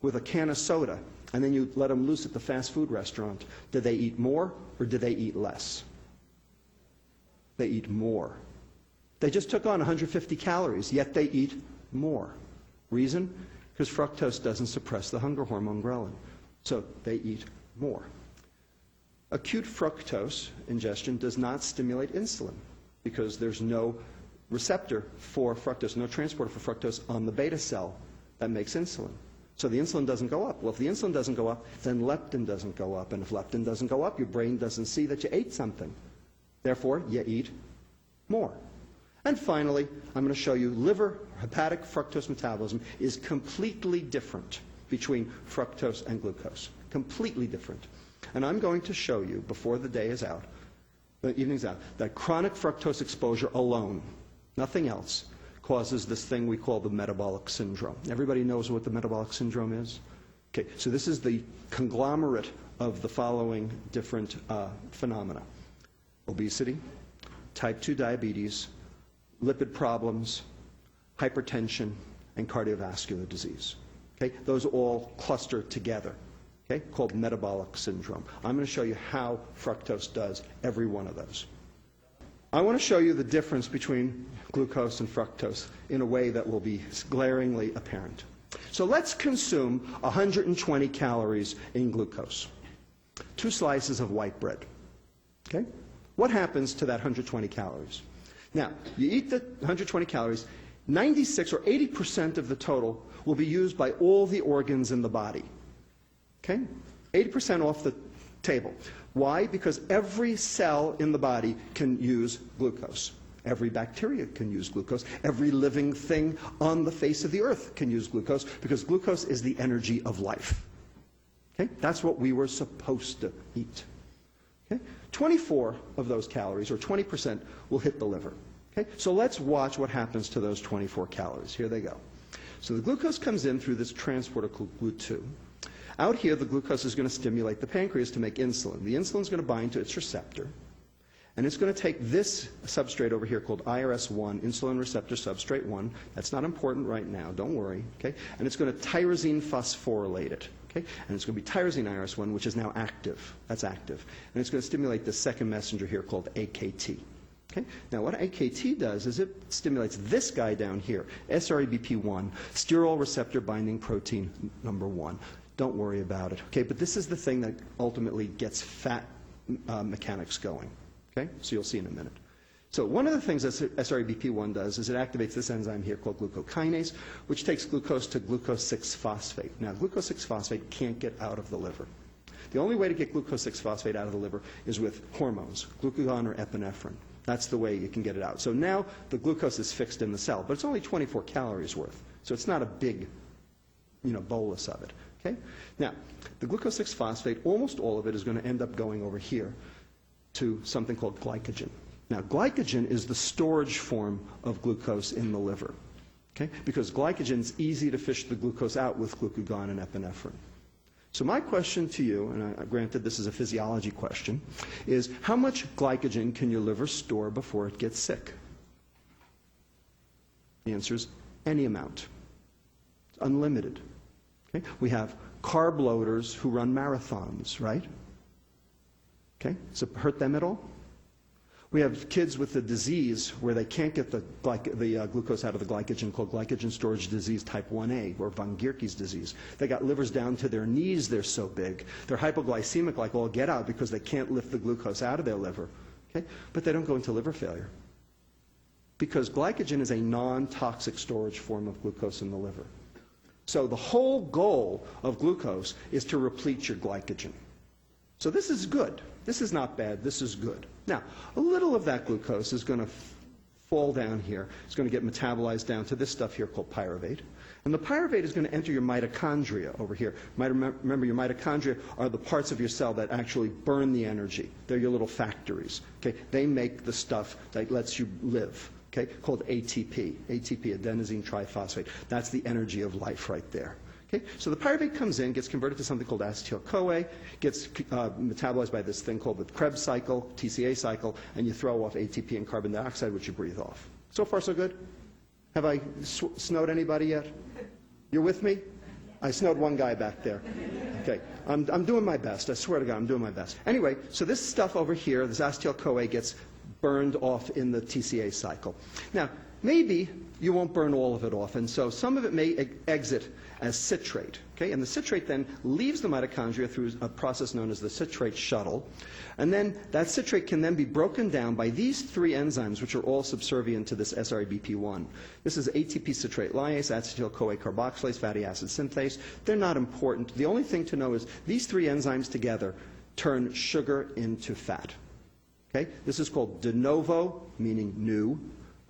with a can of soda, and then you let them loose at the fast food restaurant, do they eat more or do they eat less? They eat more. They just took on 150 calories, yet they eat more. Reason? Because fructose doesn't suppress the hunger hormone ghrelin. So they eat more. Acute fructose ingestion does not stimulate insulin because there's no receptor for fructose, no transporter for fructose on the beta cell that makes insulin. So the insulin doesn't go up. Well, if the insulin doesn't go up, then leptin doesn't go up. And if leptin doesn't go up, your brain doesn't see that you ate something. Therefore, you eat more. And finally, I'm going to show you liver hepatic fructose metabolism is completely different between fructose and glucose. Completely different. And I'm going to show you, before the day is out, the evening's out, that chronic fructose exposure alone, nothing else, causes this thing we call the metabolic syndrome. Everybody knows what the metabolic syndrome is? Okay, so this is the conglomerate of the following different phenomena: obesity, type 2 diabetes, lipid problems, hypertension, and cardiovascular disease. Okay, those all cluster together, okay, called metabolic syndrome. I'm going to show you how fructose does every one of those. I want to show you the difference between glucose and fructose in a way that will be glaringly apparent. So let's consume 120 calories in glucose. 2 slices of white bread. Okay? What happens to that 120 calories? Now, you eat the 120 calories, 96 or 80% of the total will be used by all the organs in the body. Okay? 80% off the table. Why? Because every cell in the body can use glucose. Every bacteria can use glucose. Every living thing on the face of the earth can use glucose, because glucose is the energy of life. Okay? That's what we were supposed to eat. Okay? 24 of those calories, or 20%, will hit the liver. Okay? So let's watch what happens to those 24 calories. Here they go. So the glucose comes in through this transporter called GLUT2. Out here, the glucose is going to stimulate the pancreas to make insulin. The insulin is going to bind to its receptor, and it's going to take this substrate over here called IRS1, insulin receptor substrate 1. That's not important right now, don't worry. Okay? And it's going to tyrosine phosphorylate it. Okay? And it's going to be tyrosine IRS1, which is now active. That's active. And it's going to stimulate the second messenger here called AKT. Okay? Now, what AKT does is it stimulates this guy down here, SREBP1, sterol receptor binding protein number 1. Don't worry about it. Okay? But this is the thing that ultimately gets fat mechanics going. Okay? So you'll see in a minute. So one of the things that SREBP1 does is it activates this enzyme here called glucokinase, which takes glucose to glucose 6-phosphate. Now, glucose 6-phosphate can't get out of the liver. The only way to get glucose 6-phosphate out of the liver is with hormones, glucagon or epinephrine. That's the way you can get it out. So now the glucose is fixed in the cell, but it's only 24 calories worth. So it's not a big, bolus of it. Okay? Now, the glucose 6-phosphate, almost all of it is going to end up going over here to something called glycogen. Now, glycogen is the storage form of glucose in the liver. Okay? Because glycogen is easy to fish the glucose out with glucagon and epinephrine. So my question to you, and granted this is a physiology question, is how much glycogen can your liver store before it gets sick? The answer is any amount. It's unlimited. Okay? We have carb loaders who run marathons, right? Okay? Does it hurt them at all? We have kids with the disease where they can't get the glucose out of the glycogen, called glycogen storage disease type 1A, or von Gierke's disease. They got livers down to their knees, they're so big. They're hypoglycemic like all get out because they can't lift the glucose out of their liver. Okay? But they don't go into liver failure, because glycogen is a non-toxic storage form of glucose in the liver. So the whole goal of glucose is to replete your glycogen. So this is good. This is not bad. This is good. Now, a little of that glucose is going to fall down here. It's going to get metabolized down to this stuff here called pyruvate. And the pyruvate is going to enter your mitochondria over here. Remember, your mitochondria are the parts of your cell that actually burn the energy. They're your little factories. Okay? They make the stuff that lets you live. Okay? Called ATP. ATP, adenosine triphosphate. That's the energy of life right there. Okay? So the pyruvate comes in, gets converted to something called acetyl-CoA, gets metabolized by this thing called the Krebs cycle, TCA cycle, and you throw off ATP and carbon dioxide, which you breathe off. So far, so good? Have I snowed anybody yet? You're with me? I snowed one guy back there. Okay. I'm doing my best. I swear to God, I'm doing my best. Anyway, so this stuff over here, this acetyl-CoA, gets burned off in the TCA cycle. Now, maybe you won't burn all of it off, and so some of it may exit as citrate. Okay? And the citrate then leaves the mitochondria through a process known as the citrate shuttle. And then that citrate can then be broken down by these 3 enzymes, which are all subservient to this SREBP1. This is ATP citrate lyase, acetyl-CoA carboxylase, fatty acid synthase. They're not important. The only thing to know is these 3 enzymes together turn sugar into fat. Okay? This is called de novo, meaning new,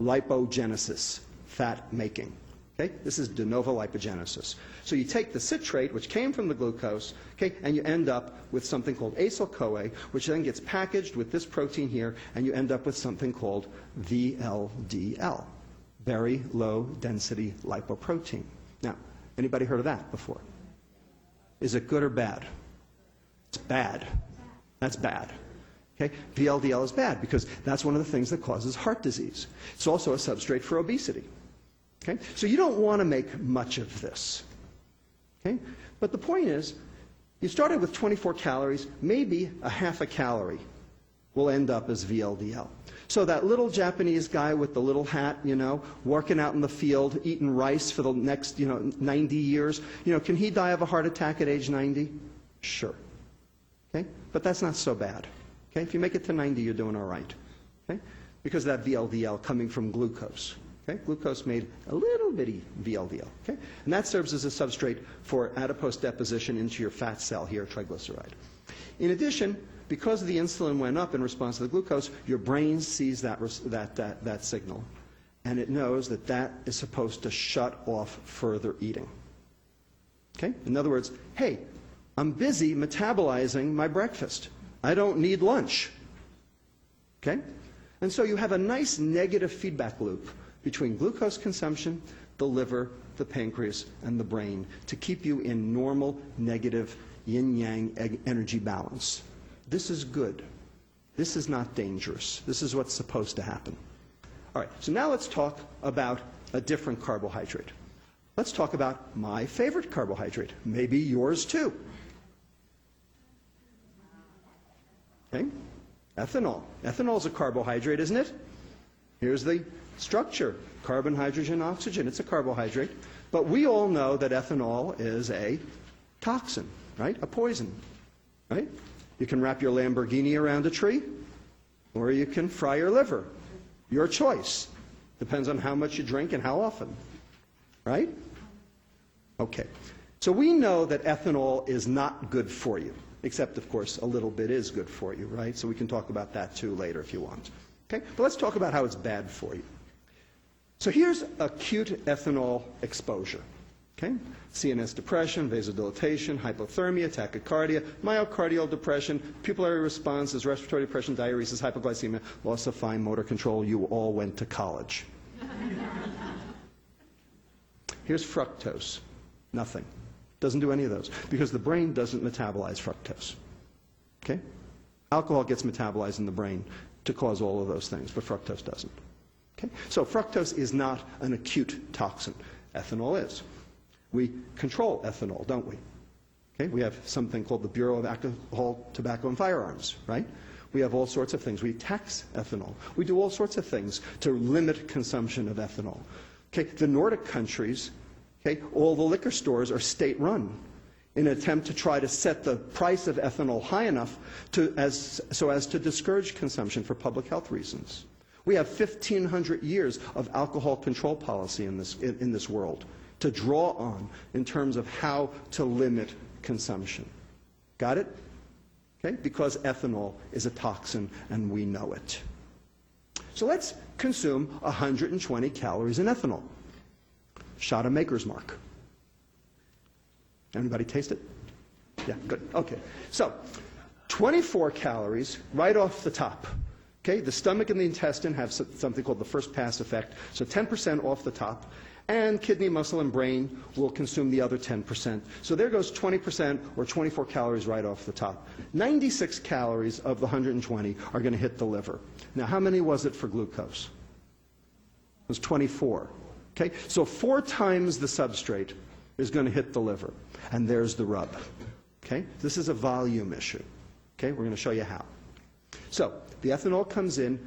lipogenesis, fat making. Okay? This is de novo lipogenesis. So you take the citrate, which came from the glucose, okay, and you end up with something called acyl-CoA, which then gets packaged with this protein here, and you end up with something called VLDL, very low density lipoprotein. Now, anybody heard of that before? Is it good or bad? It's bad. That's bad. Okay? VLDL is bad because that's one of the things that causes heart disease. It's also a substrate for obesity. Okay? So you don't want to make much of this. Okay? But the point is, you started with 24 calories, maybe a half a calorie will end up as VLDL. So that little Japanese guy with the little hat, working out in the field, eating rice for the next, 90 years, can he die of a heart attack at age 90? Sure. Okay? But that's not so bad. Okay? If you make it to 90, you're doing all right. Okay? Because of that VLDL coming from glucose. Okay? Glucose made a little bitty VLDL. Okay? And that serves as a substrate for adipose deposition into your fat cell here, triglyceride. In addition, because the insulin went up in response to the glucose, your brain sees that signal. And it knows that that is supposed to shut off further eating. Okay? In other words, hey, I'm busy metabolizing my breakfast. I don't need lunch. Okay? And so you have a nice negative feedback loop between glucose consumption, the liver, the pancreas, and the brain to keep you in normal negative yin-yang energy balance. This is good. This is not dangerous. This is what's supposed to happen. All right, so now let's talk about a different carbohydrate. Let's talk about my favorite carbohydrate, maybe yours too. Okay? Ethanol. Ethanol is a carbohydrate, isn't it? Here's the structure. Carbon, hydrogen, oxygen. It's a carbohydrate. But we all know that ethanol is a toxin, right? A poison, right? You can wrap your Lamborghini around a tree, or you can fry your liver. Your choice. Depends on how much you drink and how often, right? Okay. So we know that ethanol is not good for you, except, of course, a little bit is good for you, right? So we can talk about that, too, later if you want. Okay? But let's talk about how it's bad for you. So here's acute ethanol exposure. Okay? CNS depression, vasodilatation, hypothermia, tachycardia, myocardial depression, pupillary responses, respiratory depression, diuresis, hypoglycemia, loss of fine motor control. You all went to college. Here's fructose. Nothing. Doesn't do any of those because the brain doesn't metabolize fructose. Okay? Alcohol gets metabolized in the brain to cause all of those things, but fructose doesn't. Okay? So fructose is not an acute toxin. Ethanol is. We control ethanol, don't we? Okay? We have something called the Bureau of Alcohol, Tobacco, and Firearms, right? We have all sorts of things. We tax ethanol. We do all sorts of things to limit consumption of ethanol. Okay? The Nordic countries, okay, all the liquor stores are state-run in an attempt to try to set the price of ethanol high enough so as to discourage consumption for public health reasons. We have 1,500 years of alcohol control policy in this world to draw on in terms of how to limit consumption. Got it? Okay? Because ethanol is a toxin and we know it. So let's consume 120 calories in ethanol. Shot of Maker's Mark. Anybody taste it? Yeah, good. Okay. So, 24 calories right off the top. Okay? The stomach and the intestine have something called the first pass effect. So 10% off the top. And kidney, muscle, and brain will consume the other 10%. So there goes 20% or 24 calories right off the top. 96 calories of the 120 are going to hit the liver. Now, how many was it for glucose? It was 24. Okay? So 4 times the substrate is going to hit the liver. And there's the rub. Okay? This is a volume issue. Okay? We're going to show you how. So the ethanol comes in,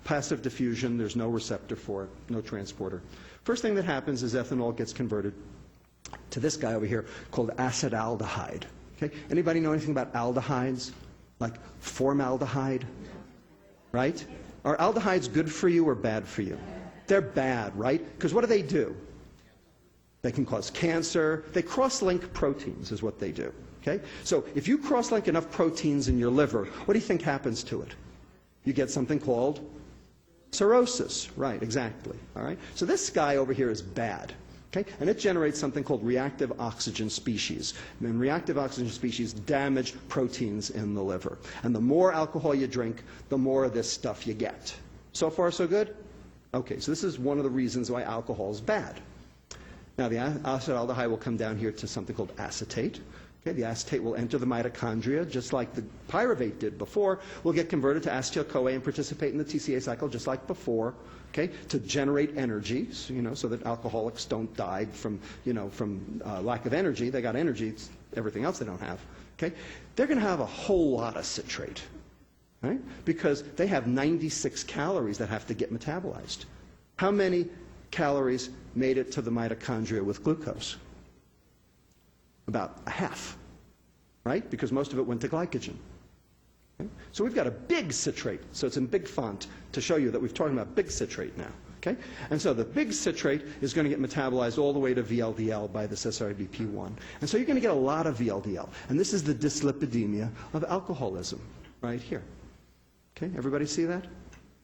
passive diffusion, there's no receptor for it, no transporter. First thing that happens is ethanol gets converted to this guy over here called acetaldehyde. Okay? Anybody know anything about aldehydes? Like formaldehyde? Right? Are aldehydes good for you or bad for you? They're bad, right? Because what do? They can cause cancer. They cross-link proteins is what they do. Okay? So if you cross-link enough proteins in your liver, what do you think happens to it? You get something called Cirrhosis, right, exactly. All right? So this guy over here is bad. Okay? And it generates something called reactive oxygen species. And reactive oxygen species damage proteins in the liver. And the more alcohol you drink, the more of this stuff you get. So far, so good? Okay, so this is one of the reasons why alcohol is bad. Now, the acetaldehyde will come down here to something called acetate. Okay, the acetate will enter the mitochondria, just like the pyruvate did before. Will get converted to acetyl-CoA and participate in the TCA cycle, just like before. Okay, to generate energy, so that alcoholics don't die from lack of energy. They got energy, it's everything else they don't have. Okay, they're going to have a whole lot of citrate, right? Because they have 96 calories that have to get metabolized. How many calories made it to the mitochondria with glucose? About a half, right? Because most of it went to glycogen. Okay? So we've got a big citrate. So it's in big font to show you that we're talking about big citrate now. Okay? And so the big citrate is going to get metabolized all the way to VLDL by this SRBP1. And so you're going to get a lot of VLDL. And this is the dyslipidemia of alcoholism right here. Okay? Everybody see that?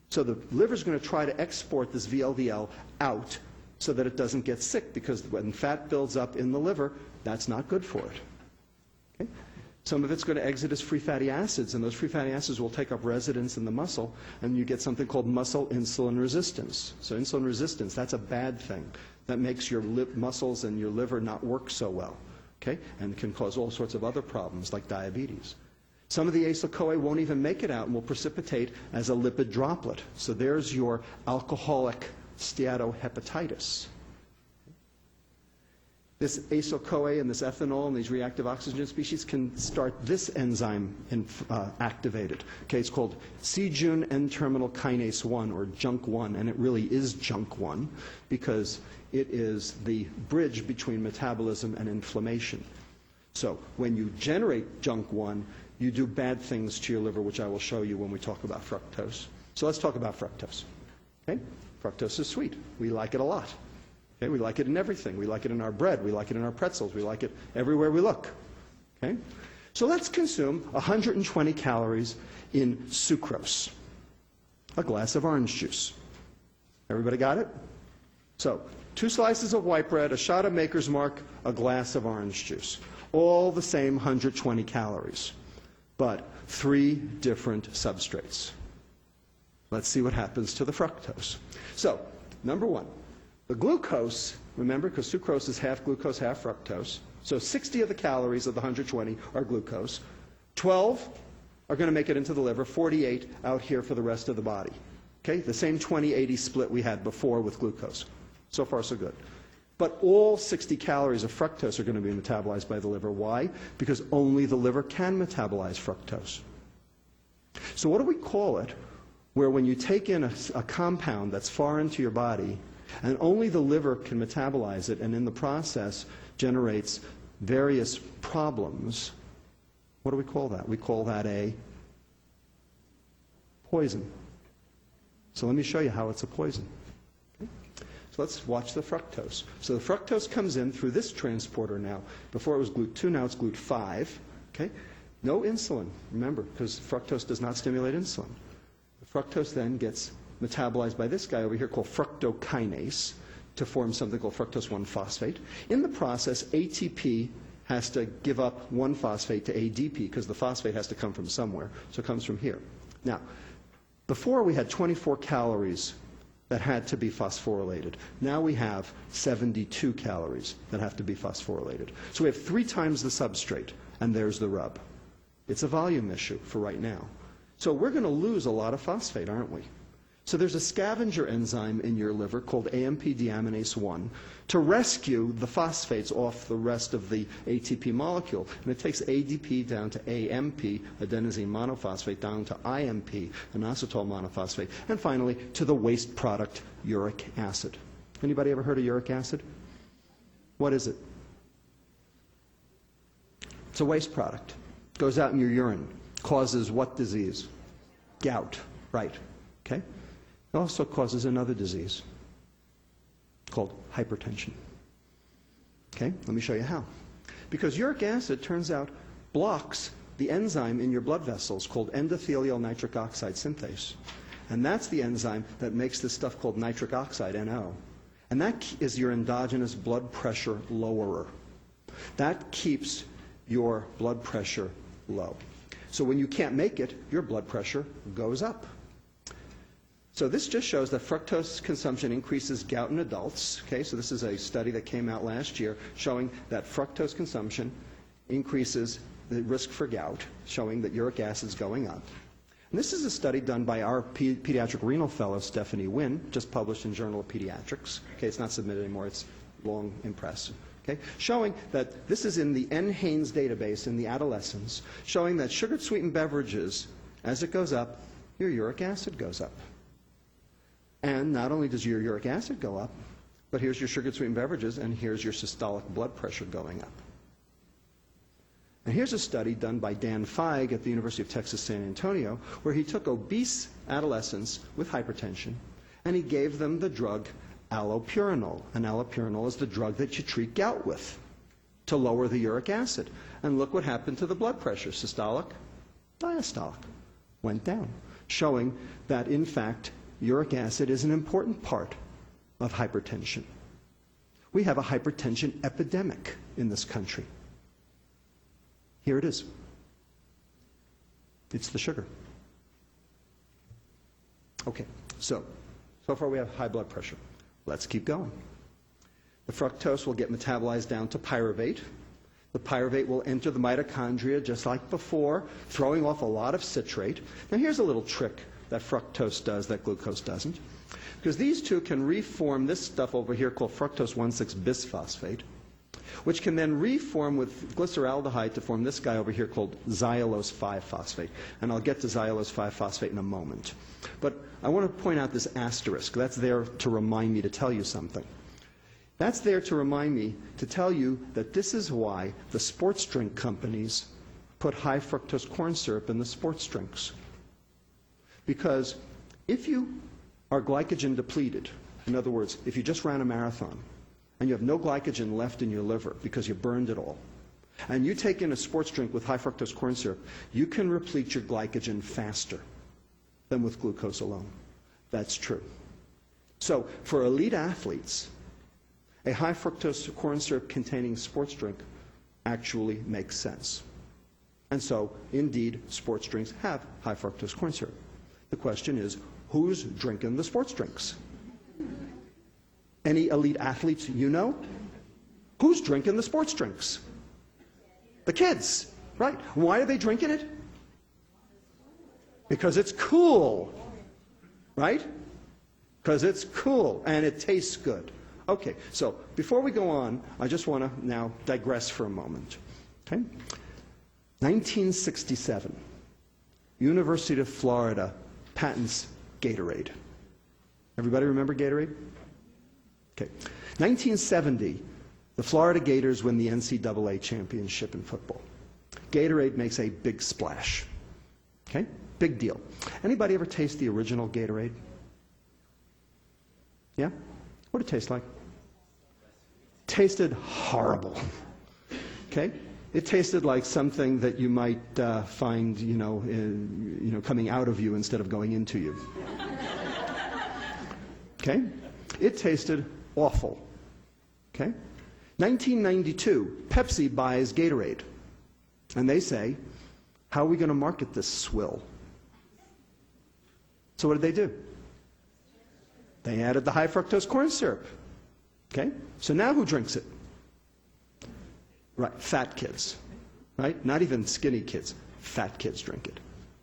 So the liver's going to try to export this VLDL out so that it doesn't get sick, because when fat builds up in the liver, that's not good for it. Okay? Some of it's going to exit as free fatty acids, and those free fatty acids will take up residence in the muscle, and you get something called muscle insulin resistance. So insulin resistance, that's a bad thing. That makes your muscles and your liver not work so well, okay? And can cause all sorts of other problems like diabetes. Some of the acyl-CoA won't even make it out and will precipitate as a lipid droplet. So there's your alcoholic steatohepatitis. This acyl-CoA and this ethanol and these reactive oxygen species can start this enzyme activated. Okay, it's called C-Jun N-terminal kinase 1, or JUNK1, and it really is JUNK1 because it is the bridge between metabolism and inflammation. So when you generate JUNK1, you do bad things to your liver, which I will show you when we talk about fructose. So let's talk about fructose. Okay? Fructose is sweet. We like it a lot. Okay? We like it in everything. We like it in our bread. We like it in our pretzels. We like it everywhere we look. Okay? So let's consume 120 calories in sucrose, a glass of orange juice. Everybody got it? So 2 slices of white bread, a shot of Maker's Mark, a glass of orange juice. All the same 120 calories, but 3 different substrates. Let's see what happens to the fructose. So, number 1, the glucose, remember, because sucrose is half glucose, half fructose. So 60 of the calories of the 120 are glucose. 12 are going to make it into the liver, 48 out here for the rest of the body. Okay, the same 20-80 split we had before with glucose. So far, so good. But all 60 calories of fructose are going to be metabolized by the liver. Why? Because only the liver can metabolize fructose. So what do we call it, where when you take in a compound that's far into your body, and only the liver can metabolize it, and in the process generates various problems? What do we call that? We call that a poison. So let me show you how it's a poison. So let's watch the fructose. So the fructose comes in through this transporter now. Before it was GLUT2, now it's GLUT5. Okay? No insulin, remember, because fructose does not stimulate insulin. The fructose then gets metabolized by this guy over here called fructokinase to form something called fructose 1-phosphate. In the process, ATP has to give up 1-phosphate to ADP because the phosphate has to come from somewhere. So it comes from here. Now, before we had 24 calories that had to be phosphorylated. Now we have 72 calories that have to be phosphorylated. So we have 3 times the substrate, and there's the rub. It's a volume issue for right now. So we're going to lose a lot of phosphate, aren't we? So there's a scavenger enzyme in your liver called AMP deaminase 1 to rescue the phosphates off the rest of the ATP molecule. And it takes ADP down to AMP, adenosine monophosphate, down to IMP, inositol monophosphate, and finally to the waste product, uric acid. Anybody ever heard of uric acid? What is it? It's a waste product. It goes out in your urine. Causes what disease? Gout. Right. Okay? It also causes another disease called hypertension. Okay, let me show you how. Because uric acid, turns out, blocks the enzyme in your blood vessels called endothelial nitric oxide synthase. And that's the enzyme that makes this stuff called nitric oxide, NO. And that is your endogenous blood pressure lowerer. That keeps your blood pressure low. So when you can't make it, your blood pressure goes up. So this just shows that fructose consumption increases gout in adults. Okay, so this is a study that came out last year showing that fructose consumption increases the risk for gout, showing that uric acid is going up. And this is a study done by our pediatric renal fellow, Stephanie Wynn, just published in Journal of Pediatrics. Okay, it's not submitted anymore, it's long in press. Okay, showing that this is in the NHANES database in the adolescents, showing that sugar sweetened beverages, as it goes up, your uric acid goes up. And not only does your uric acid go up, but here's your sugar sweetened beverages, and here's your systolic blood pressure going up. And here's a study done by Dan Feig at the University of Texas San Antonio, where he took obese adolescents with hypertension, and he gave them the drug allopurinol. And allopurinol is the drug that you treat gout with to lower the uric acid. And look what happened to the blood pressure. Systolic, diastolic, went down, showing that, in fact, uric acid is an important part of hypertension. We have a hypertension epidemic in this country. Here it is. It's the sugar. Okay, so far we have high blood pressure. Let's keep going. The fructose will get metabolized down to pyruvate. The pyruvate will enter the mitochondria just like before, throwing off a lot of citrate. Now here's a little trick that fructose does that glucose doesn't. Because these two can reform this stuff over here called fructose 1,6-bisphosphate, which can then reform with glyceraldehyde to form this guy over here called xylulose 5-phosphate. And I'll get to xylulose 5-phosphate in a moment. But I want to point out this asterisk. That's there to remind me to tell you something. That's there to remind me to tell you that this is why the sports drink companies put high fructose corn syrup in the sports drinks. Because if you are glycogen depleted, in other words, if you just ran a marathon, and you have no glycogen left in your liver because you burned it all, and you take in a sports drink with high fructose corn syrup, you can replete your glycogen faster than with glucose alone. That's true. So for elite athletes, a high fructose corn syrup containing sports drink actually makes sense. And so, indeed, sports drinks have high fructose corn syrup. The question is, who's drinking the sports drinks? Any elite athletes you know? Who's drinking the sports drinks? The kids, right? Why are they drinking it? Because it's cool, right? Because it's cool and it tastes good. Okay, so before we go on, I just want to now digress for a moment. Okay? 1967, University of Florida patents Gatorade. Everybody remember Gatorade? Okay. 1970, the Florida Gators win the NCAA championship in football. Gatorade makes a big splash. Okay? Big deal. Anybody ever taste the original Gatorade? Yeah? What did it taste like? Tasted horrible. Okay? It tasted like something that you might find, coming out of you instead of going into you. Okay? It tasted awful. Okay? 1992, Pepsi buys Gatorade. And they say, how are we going to market this swill? So what did they do? They added the high fructose corn syrup. Okay? So now who drinks it? Right, fat kids. Right? Not even skinny kids. Fat kids drink it.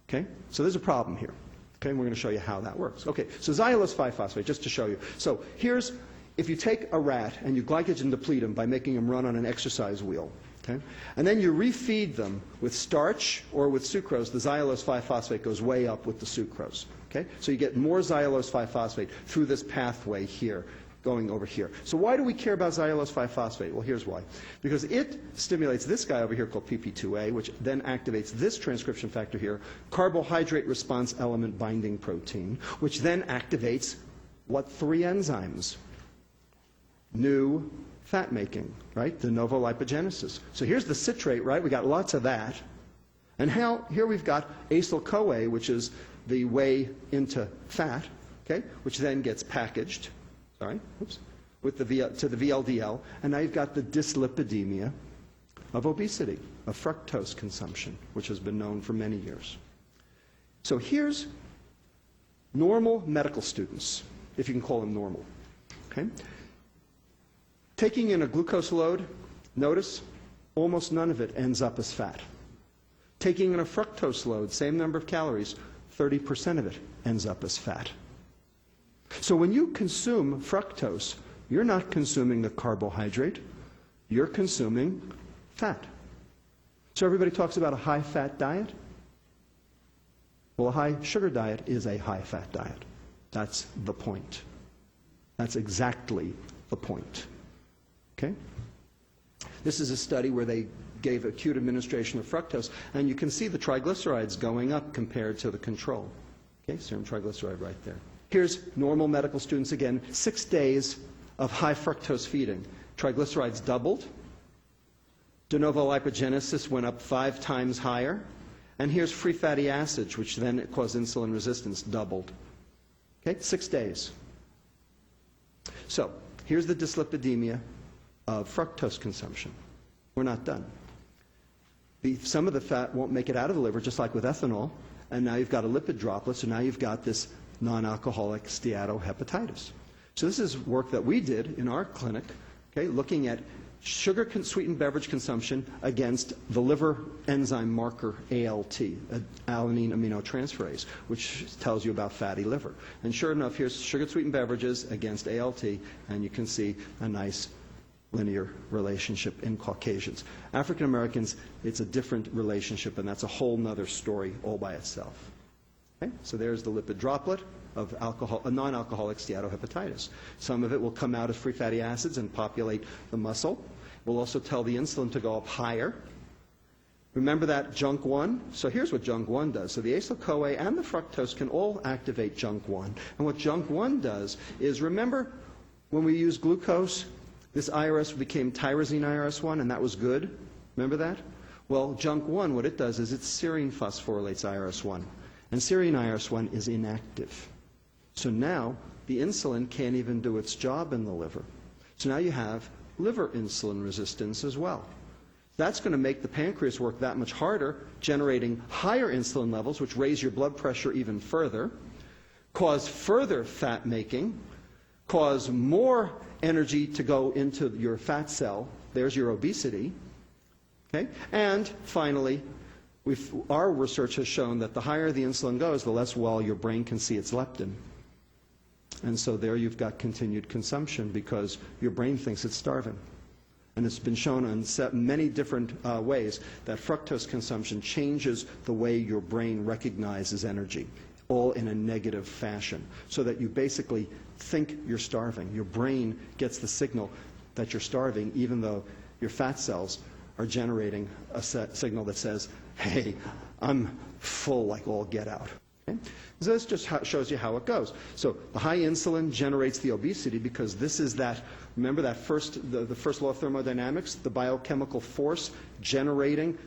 Okay? So there's a problem here. Okay, and we're going to show you how that works. Okay, so xylulose 5-phosphate, just to show you. So here's, if you take a rat and you glycogen deplete them by making them run on an exercise wheel, okay, and then you refeed them with starch or with sucrose, the xylulose 5-phosphate goes way up with the sucrose. Okay, so you get more xylulose 5-phosphate through this pathway here, going over here. So why do we care about xylulose 5-phosphate? Well, here's why. Because it stimulates this guy over here called PP2A, which then activates this transcription factor here, carbohydrate response element binding protein, which then activates what 3 enzymes? New fat making, right? De novo lipogenesis. So here's the citrate, right? We got lots of that. And here we've got acyl-CoA, which is the way into fat, okay, which then gets packaged, with to the VLDL, and now you've got the dyslipidemia of obesity, of fructose consumption, which has been known for many years. So here's normal medical students, if you can call them normal, okay? Taking in a glucose load, notice almost none of it ends up as fat. Taking in a fructose load, same number of calories, 30% of it ends up as fat. So when you consume fructose, you're not consuming the carbohydrate, you're consuming fat. So everybody talks about a high-fat diet. Well, a high-sugar diet is a high-fat diet. That's the point. That's exactly the point. Okay? This is a study where they gave acute administration of fructose, and you can see the triglycerides going up compared to the control. Okay, serum triglyceride right there. Here's normal medical students again, 6 days of high fructose feeding. Triglycerides doubled. De novo lipogenesis went up 5 times higher. And here's free fatty acids, which then cause insulin resistance, doubled. Okay, 6 days. So here's the dyslipidemia of fructose consumption. We're not done. Some of the fat won't make it out of the liver, just like with ethanol, and now you've got a lipid droplet, so now you've got this non-alcoholic steatohepatitis. So this is work that we did in our clinic, okay, looking at sugar-sweetened beverage consumption against the liver enzyme marker ALT, alanine aminotransferase, which tells you about fatty liver. And sure enough, here's sugar-sweetened beverages against ALT, and you can see a nice linear relationship in Caucasians. African Americans, it's a different relationship, and that's a whole nother story all by itself. Okay? So there's the lipid droplet of a non-alcoholic steatohepatitis. Some of it will come out as free fatty acids and populate the muscle. We'll also tell the insulin to go up higher. Remember that JUNK1? So here's what JUNK1 does. So the acyl-CoA and the fructose can all activate JUNK1. And what JUNK1 does is, remember when we use glucose, this IRS became tyrosine IRS1, and that was good? Remember that? Well, JUNK1, what it does is it serine phosphorylates IRS1. And serine IRS1 is inactive. So now the insulin can't even do its job in the liver. So now you have liver insulin resistance as well. That's going to make the pancreas work that much harder, generating higher insulin levels, which raise your blood pressure even further, cause further fat making, cause more energy to go into your fat cell. There's your obesity. Okay? And finally, our research has shown that the higher the insulin goes, the less well your brain can see its leptin. And so there you've got continued consumption because your brain thinks it's starving. And it's been shown in many different ways that fructose consumption changes the way your brain recognizes energy, all in a negative fashion, so that you basically think you're starving. Your brain gets the signal that you're starving, even though your fat cells are generating a signal that says, hey, I'm full like all get out. Okay? So this just shows you how it goes. So the high insulin generates the obesity because this is that, remember that the first law of thermodynamics, the biochemical force generating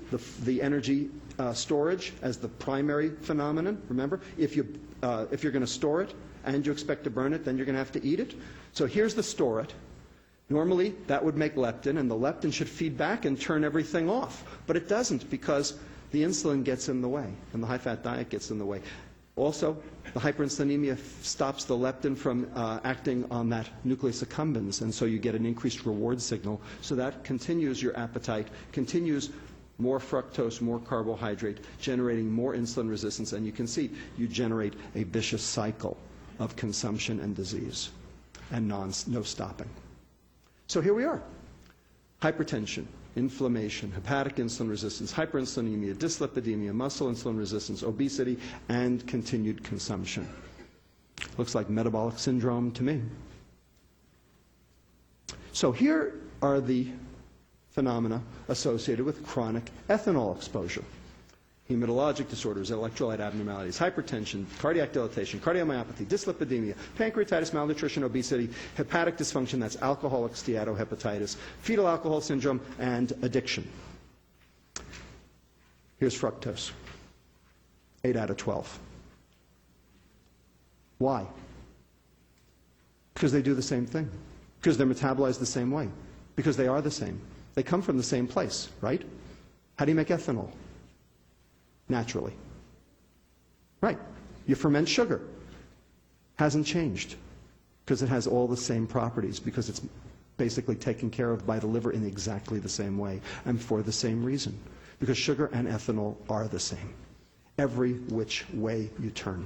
the energy storage as the primary phenomenon, remember? If you're going to store it and you expect to burn it, then you're going to have to eat it. So here's the store it. Normally, that would make leptin, and the leptin should feed back and turn everything off. But it doesn't because the insulin gets in the way, and the high-fat diet gets in the way. Also, the hyperinsulinemia stops the leptin from acting on that nucleus accumbens, and so you get an increased reward signal. So that continues your appetite, continues more fructose, more carbohydrate, generating more insulin resistance, and you can see you generate a vicious cycle of consumption and disease, and no stopping. So here we are. Hypertension, inflammation, hepatic insulin resistance, hyperinsulinemia, dyslipidemia, muscle insulin resistance, obesity, and continued consumption. Looks like metabolic syndrome to me. So here are the phenomena associated with chronic ethanol exposure. Hematologic disorders, electrolyte abnormalities, hypertension, cardiac dilatation, cardiomyopathy, dyslipidemia, pancreatitis, malnutrition, obesity, hepatic dysfunction, that's alcoholic steatohepatitis, fetal alcohol syndrome, and addiction. Here's fructose, 8 out of 12. Why? Because they do the same thing. Because they're metabolized the same way. Because they are the same. They come from the same place, right? How do you make ethanol? Naturally. Right. You ferment sugar. Hasn't changed. Because it has all the same properties. Because it's basically taken care of by the liver in exactly the same way. And for the same reason. Because sugar and ethanol are the same. Every which way you turn.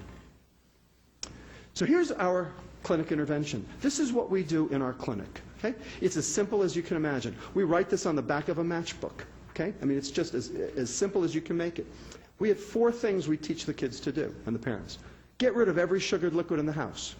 So here's our clinic intervention. This is what we do in our clinic. Okay? It's as simple as you can imagine. We write this on the back of a matchbook. Okay? I mean, it's just as simple as you can make it. We have 4 things we teach the kids to do, and the parents. Get rid of every sugared liquid in the house,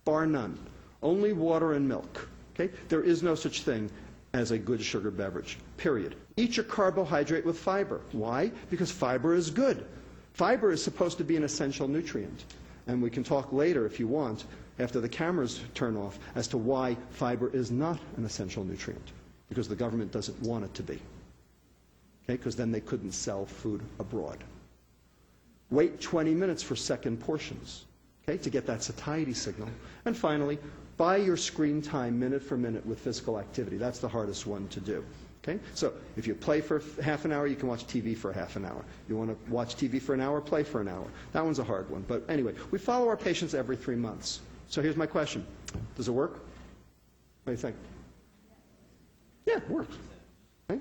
bar none. Only water and milk. Okay? There is no such thing as a good sugar beverage, period. Eat your carbohydrate with fiber. Why? Because fiber is good. Fiber is supposed to be an essential nutrient. And we can talk later, if you want, after the cameras turn off, as to why fiber is not an essential nutrient. Because the government doesn't want it to be. Okay? Because then they couldn't sell food abroad. Wait 20 minutes for second portions, okay, to get that satiety signal. And finally, buy your screen time minute for minute with physical activity. That's the hardest one to do. Okay? So if you play for half an hour, you can watch TV for half an hour. You want to watch TV for an hour, play for an hour. That one's a hard one. But anyway, we follow our patients every 3 months. So here's my question. Does it work? What do you think? Yeah, it works. Okay?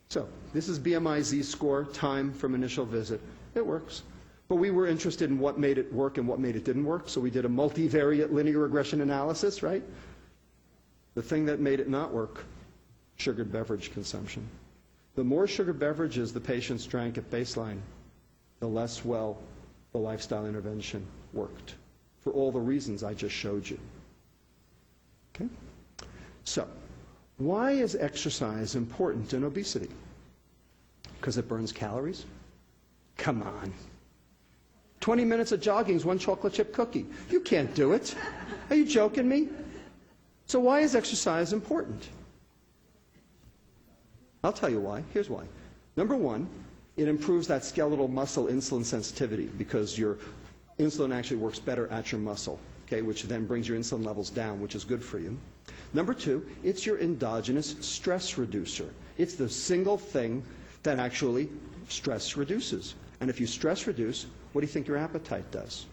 So this is BMI Z-score, time from initial visit. It works. But we were interested in what made it work and what made it didn't work. So we did a multivariate linear regression analysis, right? The thing that made it not work, sugared beverage consumption. The more sugar beverages the patients drank at baseline, the less well the lifestyle intervention worked, for all the reasons I just showed you. Okay? So, why is exercise important in obesity? Because it burns calories? Come on. 20 minutes of jogging is 1 chocolate chip cookie. You can't do it. Are you joking me? So why is exercise important? I'll tell you why. Here's why. Number 1, it improves that skeletal muscle insulin sensitivity because your insulin actually works better at your muscle, okay, which then brings your insulin levels down, which is good for you. Number 2, it's your endogenous stress reducer. It's the single thing that actually stress reduces. And if you stress reduce, what do you think your appetite does?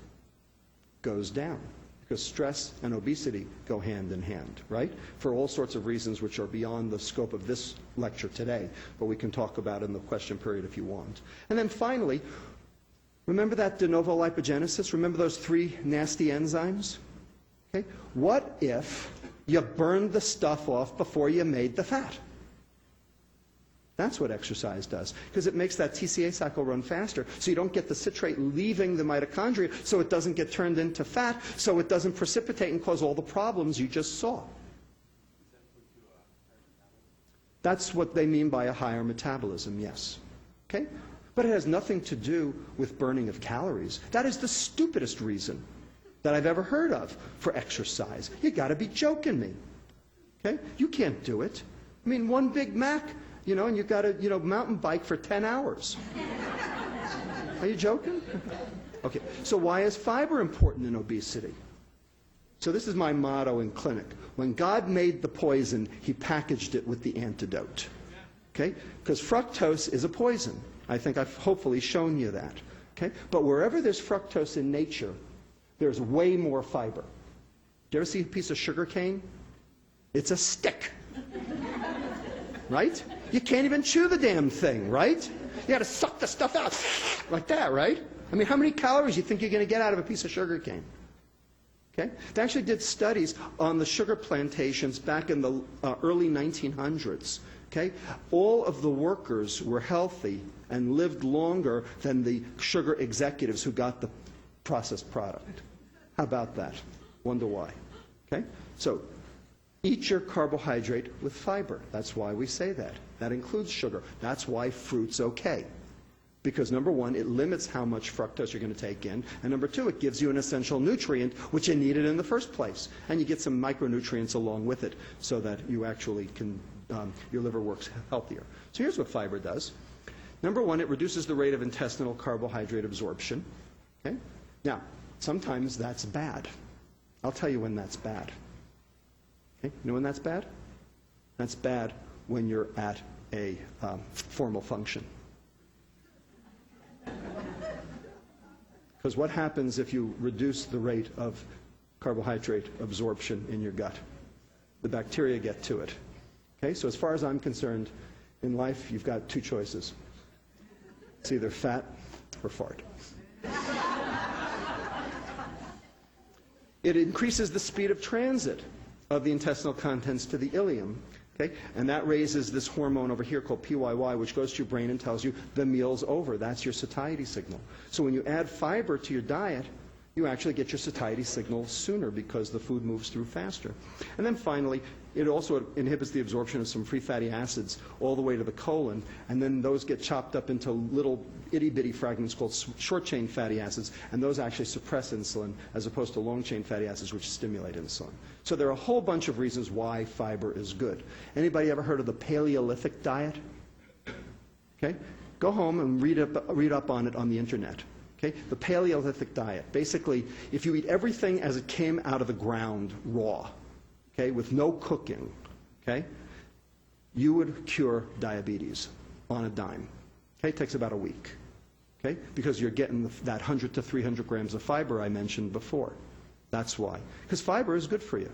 Goes down. Because stress and obesity go hand in hand, right? For all sorts of reasons which are beyond the scope of this lecture today, but we can talk about in the question period if you want. And then finally, remember that de novo lipogenesis? Remember those 3 nasty enzymes? Okay? What if you burned the stuff off before you made the fat? That's what exercise does, because it makes that TCA cycle run faster, so you don't get the citrate leaving the mitochondria, so it doesn't get turned into fat, so it doesn't precipitate and cause all the problems you just saw. That's what they mean by a higher metabolism, yes. Okay? But it has nothing to do with burning of calories. That is the stupidest reason that I've ever heard of for exercise. You got to be joking me. Okay? You can't do it. I mean, 1 Big Mac, you know, and you've got to, mountain bike for 10 hours. Are you joking? Okay, so why is fiber important in obesity? So this is my motto in clinic. When God made the poison, he packaged it with the antidote. Okay? Because fructose is a poison. I think I've hopefully shown you that. Okay? But wherever there's fructose in nature, there's way more fiber. Do you ever see a piece of sugar cane? It's a stick. Right? You can't even chew the damn thing, right? You got to suck the stuff out like that, right? I mean, how many calories do you think you're going to get out of a piece of sugar cane? Okay? They actually did studies on the sugar plantations back in the early 1900s. Okay? All of the workers were healthy and lived longer than the sugar executives who got the processed product. How about that? Wonder why. Okay? So, eat your carbohydrate with fiber. That's why we say that. That includes sugar. That's why fruit's okay. Because number 1, it limits how much fructose you're going to take in. And number 2, it gives you an essential nutrient, which you needed in the first place. And you get some micronutrients along with it so that you actually can, your liver works healthier. So here's what fiber does. Number 1, it reduces the rate of intestinal carbohydrate absorption. Okay? Now, Sometimes that's bad. I'll tell you when that's bad. Okay? You know when that's bad? That's bad when you're at a formal function. Because what happens if you reduce the rate of carbohydrate absorption in your gut? The bacteria get to it. Okay? So as far as I'm concerned, in life you've got two choices. It's either fat or fart. It increases the speed of transit of the intestinal contents to the ileum. Okay? And that raises this hormone over here called PYY, which goes to your brain and tells you the meal's over. That's your satiety signal. So when you add fiber to your diet, you actually get your satiety signal sooner because the food moves through faster. And then finally, it also inhibits the absorption of some free fatty acids all the way to the colon, and then those get chopped up into little itty-bitty fragments called short-chain fatty acids, and those actually suppress insulin as opposed to long-chain fatty acids which stimulate insulin. So there are a whole bunch of reasons why fiber is good. Anybody ever heard of the Paleolithic diet? Okay? Go home and read up on it on the internet. Okay? The Paleolithic diet. Basically, if you eat everything as it came out of the ground raw, okay, with no cooking, okay, you would cure diabetes on a dime. Okay? It takes about a week. Okay? Because you're getting that 100 to 300 grams of fiber I mentioned before. That's why. Because fiber is good for you.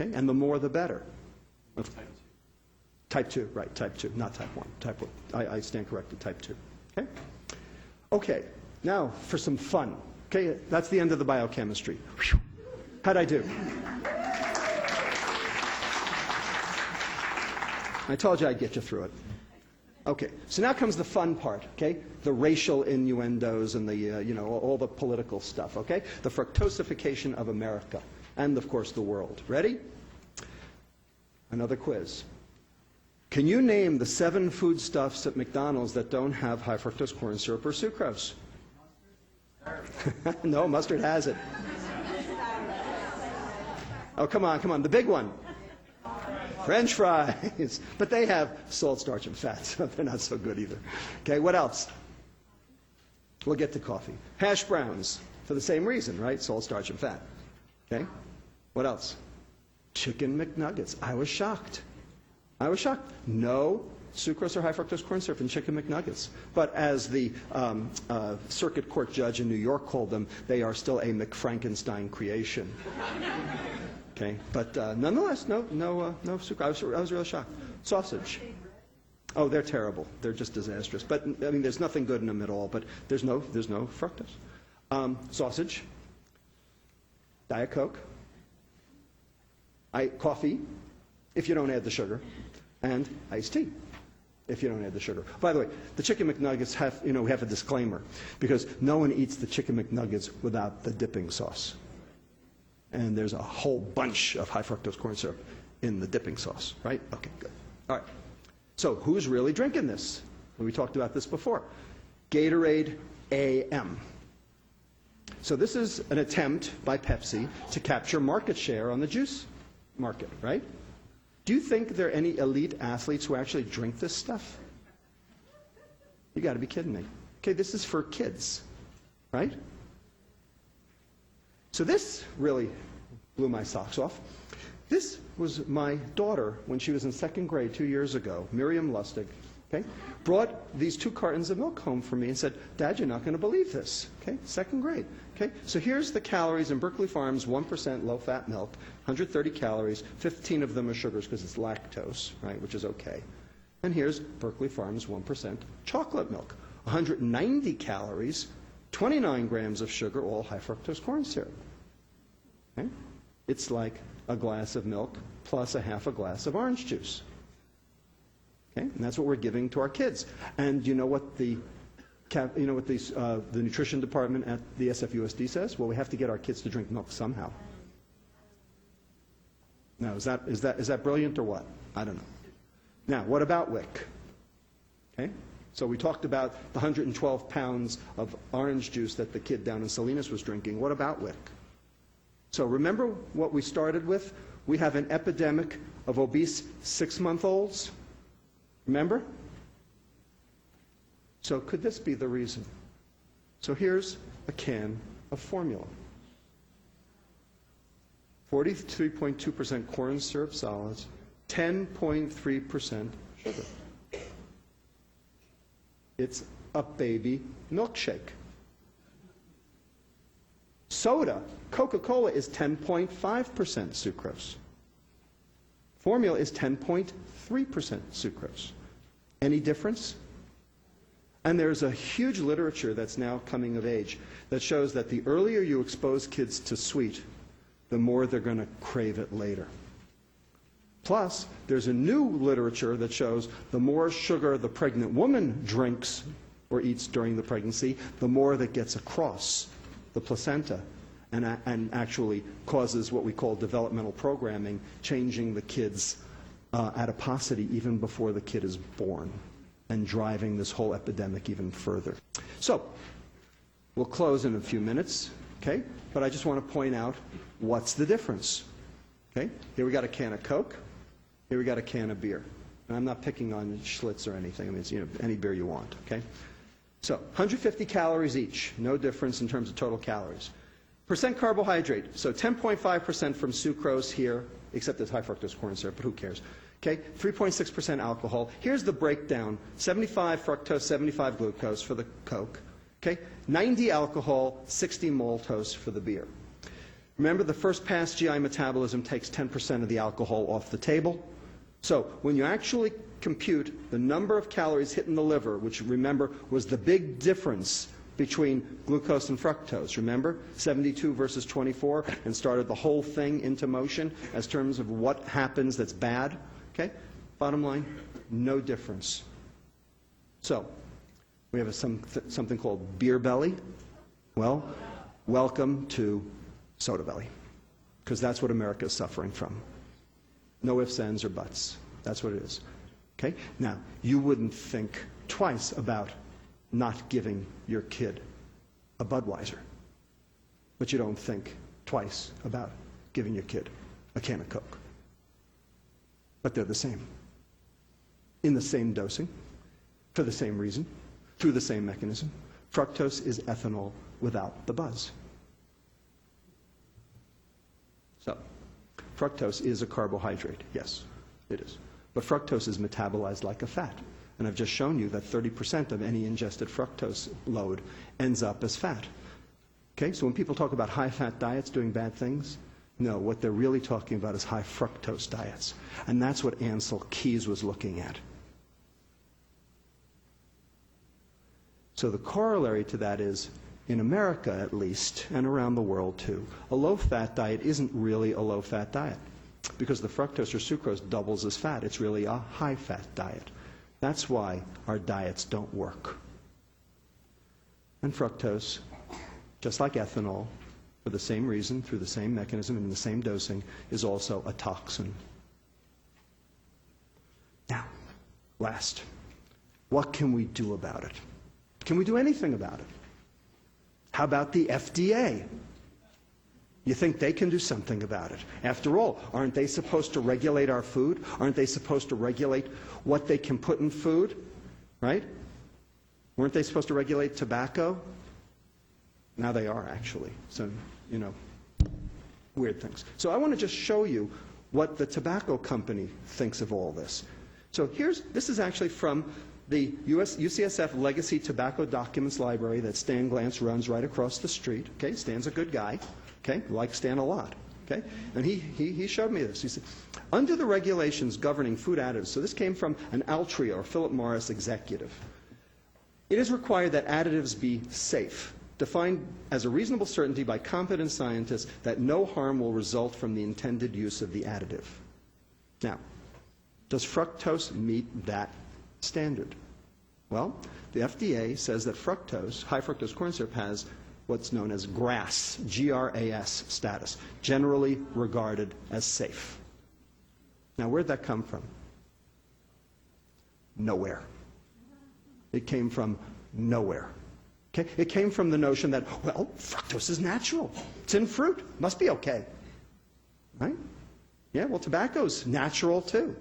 Okay? And the more the better. Type 2, right, type 2, not type 1. Type 1. I stand corrected, type 2. Okay? Okay. Now, for some fun. Okay, that's the end of the biochemistry. Whew. How'd I do? I told you I'd get you through it. Okay, so now comes the fun part, okay? The racial innuendos and the, all the political stuff, okay? The fructosification of America and, of course, the world. Ready? Another quiz. Can you name the 7 foodstuffs at McDonald's that don't have high fructose corn syrup or sucrose? No, mustard has it. Oh, come on, the big one. French fries. But they have salt, starch, and fat, so they're not so good either. Okay, what else? We'll get to coffee. Hash browns, for the same reason, right? Salt, starch, and fat. Okay, what else? Chicken McNuggets. I was shocked. No sucrose or high fructose corn syrup in chicken McNuggets. But as the circuit court judge in New York called them, they are still a McFrankenstein creation. Okay, but nonetheless, no sucrose. I was really shocked. Sausage. Oh, they're terrible. They're just disastrous. But I mean, there's nothing good in them at all. But there's no fructose. Sausage. Diet Coke. Coffee, if you don't add the sugar, and iced tea, if you don't add the sugar. By the way, the chicken McNuggets have, we have a disclaimer, because no one eats the chicken McNuggets without the dipping sauce. And there's a whole bunch of high fructose corn syrup in the dipping sauce, right? Okay, good. All right. So who's really drinking this? We talked about this before. Gatorade AM. So this is an attempt by Pepsi to capture market share on the juice market, right? Do you think there are any elite athletes who actually drink this stuff? You got to be kidding me. Okay, this is for kids, right? So this really blew my socks off. This was my daughter when she was in 2nd grade 2 years ago, Miriam Lustغ, okay? Brought these 2 cartons of milk home for me and said, Dad, you're not going to believe this, okay? 2nd grade, okay? So here's the calories in Berkeley Farms 1% low-fat milk, 130 calories, 15 of them are sugars because it's lactose, right, which is okay. And here's Berkeley Farms 1% chocolate milk, 190 calories, 29 grams of sugar, all high fructose corn syrup. Okay? It's like a glass of milk plus a half a glass of orange juice. Okay? And that's what we're giving to our kids. And you know what the nutrition department at the SFUSD says? Well, we have to get our kids to drink milk somehow. Now, is that brilliant or what? I don't know. Now, what about WIC? Okay? So we talked about the 112 pounds of orange juice that the kid down in Salinas was drinking. What about WIC? So remember what we started with? We have an epidemic of obese 6-month-olds. Remember? So could this be the reason? So here's a can of formula. 43.2% corn syrup solids, 10.3% sugar. It's a baby milkshake. Soda, Coca-Cola, is 10.5% sucrose. Formula is 10.3% sucrose. Any difference? And there's a huge literature that's now coming of age that shows that the earlier you expose kids to sweet, the more they're going to crave it later. Plus, there's a new literature that shows the more sugar the pregnant woman drinks or eats during the pregnancy, the more that gets across the placenta and actually causes what we call developmental programming, changing the kid's adiposity even before the kid is born and driving this whole epidemic even further. So, we'll close in a few minutes, okay? But I just want to point out what's the difference, okay? Here we got a can of Coke. Here we got a can of beer. And I'm not picking on Schlitz or anything. I mean, it's, any beer you want, okay? So, 150 calories each. No difference in terms of total calories. Percent carbohydrate. So, 10.5% from sucrose here, except it's high fructose corn syrup, but who cares? Okay, 3.6% alcohol. Here's the breakdown. 75 fructose, 75 glucose for the Coke. Okay, 90 alcohol, 60 maltose for the beer. Remember, the first pass GI metabolism takes 10% of the alcohol off the table. So when you actually compute the number of calories hitting the liver, which remember was the big difference between glucose and fructose, remember? 72 versus 24, and started the whole thing into motion as terms of what happens that's bad. Okay? Bottom line, no difference. So, we have something called beer belly. Well, welcome to soda belly, because that's what America is suffering from. No ifs, ands, or buts. That's what it is. Okay? Now, you wouldn't think twice about not giving your kid a Budweiser, but you don't think twice about giving your kid a can of Coke. But they're the same. In the same dosing, for the same reason, through the same mechanism. Fructose is ethanol without the buzz. So, fructose is a carbohydrate. Yes, it is. But fructose is metabolized like a fat. And I've just shown you that 30% of any ingested fructose load ends up as fat. Okay, so when people talk about high-fat diets doing bad things, no, what they're really talking about is high fructose diets. And that's what Ansel Keys was looking at. So the corollary to that is, in America at least, and around the world too, a low-fat diet isn't really a low-fat diet, because the fructose or sucrose doubles as fat. It's really a high-fat diet. That's why our diets don't work. And fructose, just like ethanol, for the same reason, through the same mechanism, and the same dosing, is also a toxin. Now, last, what can we do about it? Can we do anything about it? How about the FDA? You think they can do something about it? After all, aren't they supposed to regulate our food? Aren't they supposed to regulate what they can put in food? Right? Weren't they supposed to regulate tobacco? Now they are, actually. So, weird things. So I want to just show you what the tobacco company thinks of all this. So this is actually from the UCSF Legacy Tobacco Documents Library that Stan Glantz runs right across the street. Okay, Stan's a good guy. Okay, like Stan a lot. Okay, and he showed me this. He said, under the regulations governing food additives, so this came from an Altria or Philip Morris executive, it is required that additives be safe, defined as a reasonable certainty by competent scientists that no harm will result from the intended use of the additive. Now, does fructose meet that standard? Well, the FDA says that fructose, high fructose corn syrup, has what's known as GRAS, G-R-A-S status, generally regarded as safe. Now, where'd that come from? Nowhere. It came from nowhere. Okay? It came from the notion that, well, fructose is natural. It's in fruit. Must be okay. Right? Yeah, well, tobacco's natural too.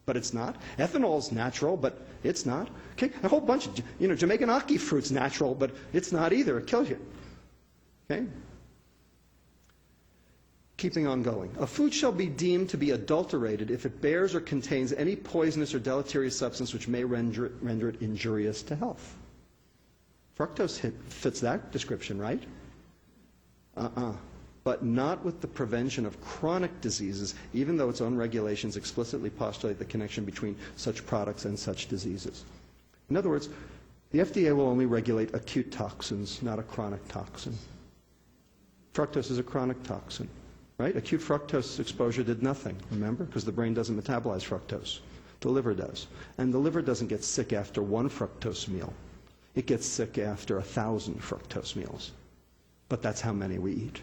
But it's not. Ethanol's natural, but it's not. Okay? A whole bunch of, Jamaican ackee fruit's natural, but it's not either. It kills you. Okay? Keeping on going. A food shall be deemed to be adulterated if it bears or contains any poisonous or deleterious substance which may render it injurious to health. Fructose fits that description, right? But not with the prevention of chronic diseases, even though its own regulations explicitly postulate the connection between such products and such diseases. In other words, the FDA will only regulate acute toxins, not a chronic toxin. Fructose is a chronic toxin, right? Acute fructose exposure did nothing, remember? Because the brain doesn't metabolize fructose. The liver does. And the liver doesn't get sick after one fructose meal. It gets sick after 1,000 fructose meals. But that's how many we eat.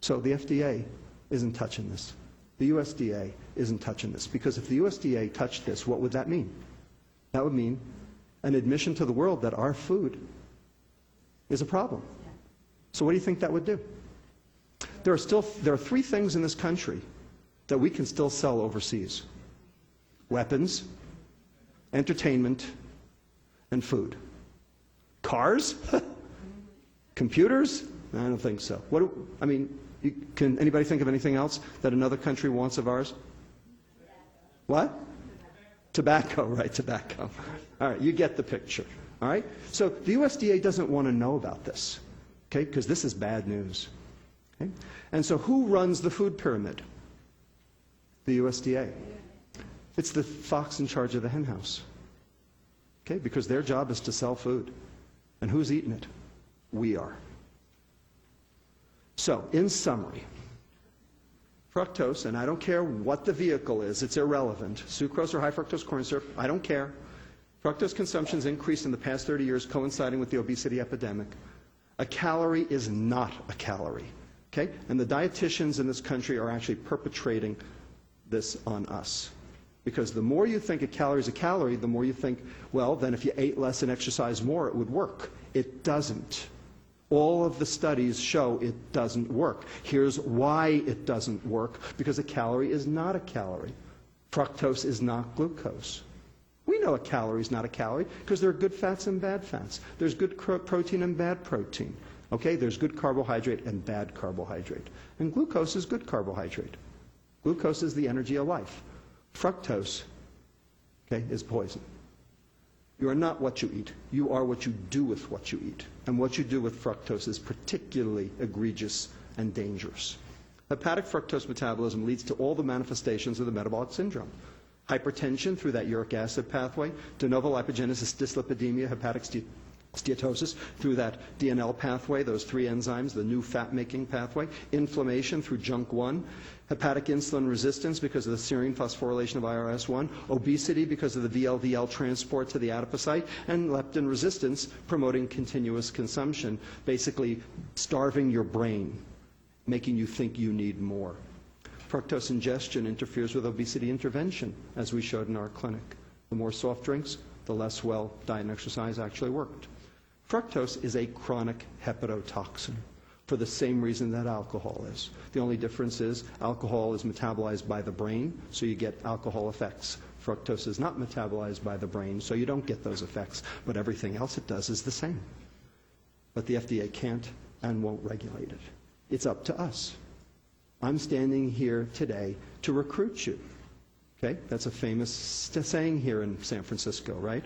So the FDA isn't touching this. The USDA isn't touching this. Because if the USDA touched this, what would that mean? That would mean an admission to the world that our food is a problem. So what do you think that would do? There are 3 things in this country that we can still sell overseas. Weapons, entertainment, and food. Cars? Computers? I don't think so. Can anybody think of anything else that another country wants of ours? What? Tobacco, right, tobacco. All right, you get the picture. All right? So the USDA doesn't want to know about this, okay, because this is bad news. Okay? And so who runs the food pyramid? The USDA. It's the fox in charge of the hen house. Okay, because their job is to sell food. And who's eating it? We are. So, in summary, fructose, and I don't care what the vehicle is, it's irrelevant. Sucrose or high fructose corn syrup, I don't care. Fructose consumption's increased in the past 30 years, coinciding with the obesity epidemic. A calorie is not a calorie. Okay? And the dietitians in this country are actually perpetrating this on us. Because the more you think a calorie is a calorie, the more you think, well, then if you ate less and exercised more, it would work. It doesn't. All of the studies show it doesn't work. Here's why it doesn't work. Because a calorie is not a calorie. Fructose is not glucose. We know a calorie is not a calorie because there are good fats and bad fats. There's good protein and bad protein. Okay, there's good carbohydrate and bad carbohydrate. And glucose is good carbohydrate. Glucose is the energy of life. Fructose, okay, is poison. You are not what you eat. You are what you do with what you eat. And what you do with fructose is particularly egregious and dangerous. Hepatic fructose metabolism leads to all the manifestations of the metabolic syndrome. Hypertension through that uric acid pathway, de novo lipogenesis dyslipidemia, hepatic steatosis through that DNL pathway, those 3 enzymes, the new fat-making pathway, inflammation through JNK1, hepatic insulin resistance because of the serine phosphorylation of IRS1, obesity because of the VLDL transport to the adipocyte, and leptin resistance promoting continuous consumption, basically starving your brain, making you think you need more. Fructose ingestion interferes with obesity intervention, as we showed in our clinic. The more soft drinks, the less well diet and exercise actually worked. Fructose is a chronic hepatotoxin for the same reason that alcohol is. The only difference is alcohol is metabolized by the brain, so you get alcohol effects. Fructose is not metabolized by the brain, so you don't get those effects. But everything else it does is the same. But the FDA can't and won't regulate it. It's up to us. I'm standing here today to recruit you. Okay? That's a famous saying here in San Francisco, right?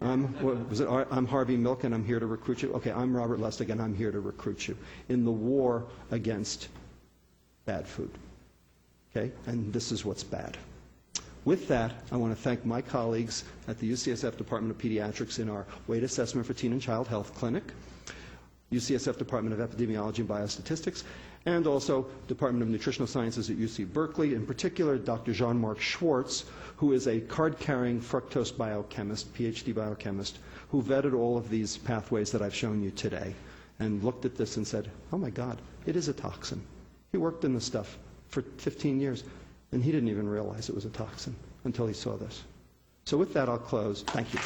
I'm Harvey Milk and I'm here to recruit you. Okay, I'm Robert Lestag and I'm here to recruit you in the war against bad food. Okay? And this is what's bad. With that, I want to thank my colleagues at the UCSF Department of Pediatrics in our Weight Assessment for Teen and Child Health Clinic, UCSF Department of Epidemiology and Biostatistics, and also Department of Nutritional Sciences at UC Berkeley, in particular Dr. Jean-Marc Schwartz, who is a card-carrying fructose biochemist, PhD biochemist, who vetted all of these pathways that I've shown you today and looked at this and said, oh my God, it is a toxin. He worked in this stuff for 15 years, and he didn't even realize it was a toxin until he saw this. So with that, I'll close. Thank you.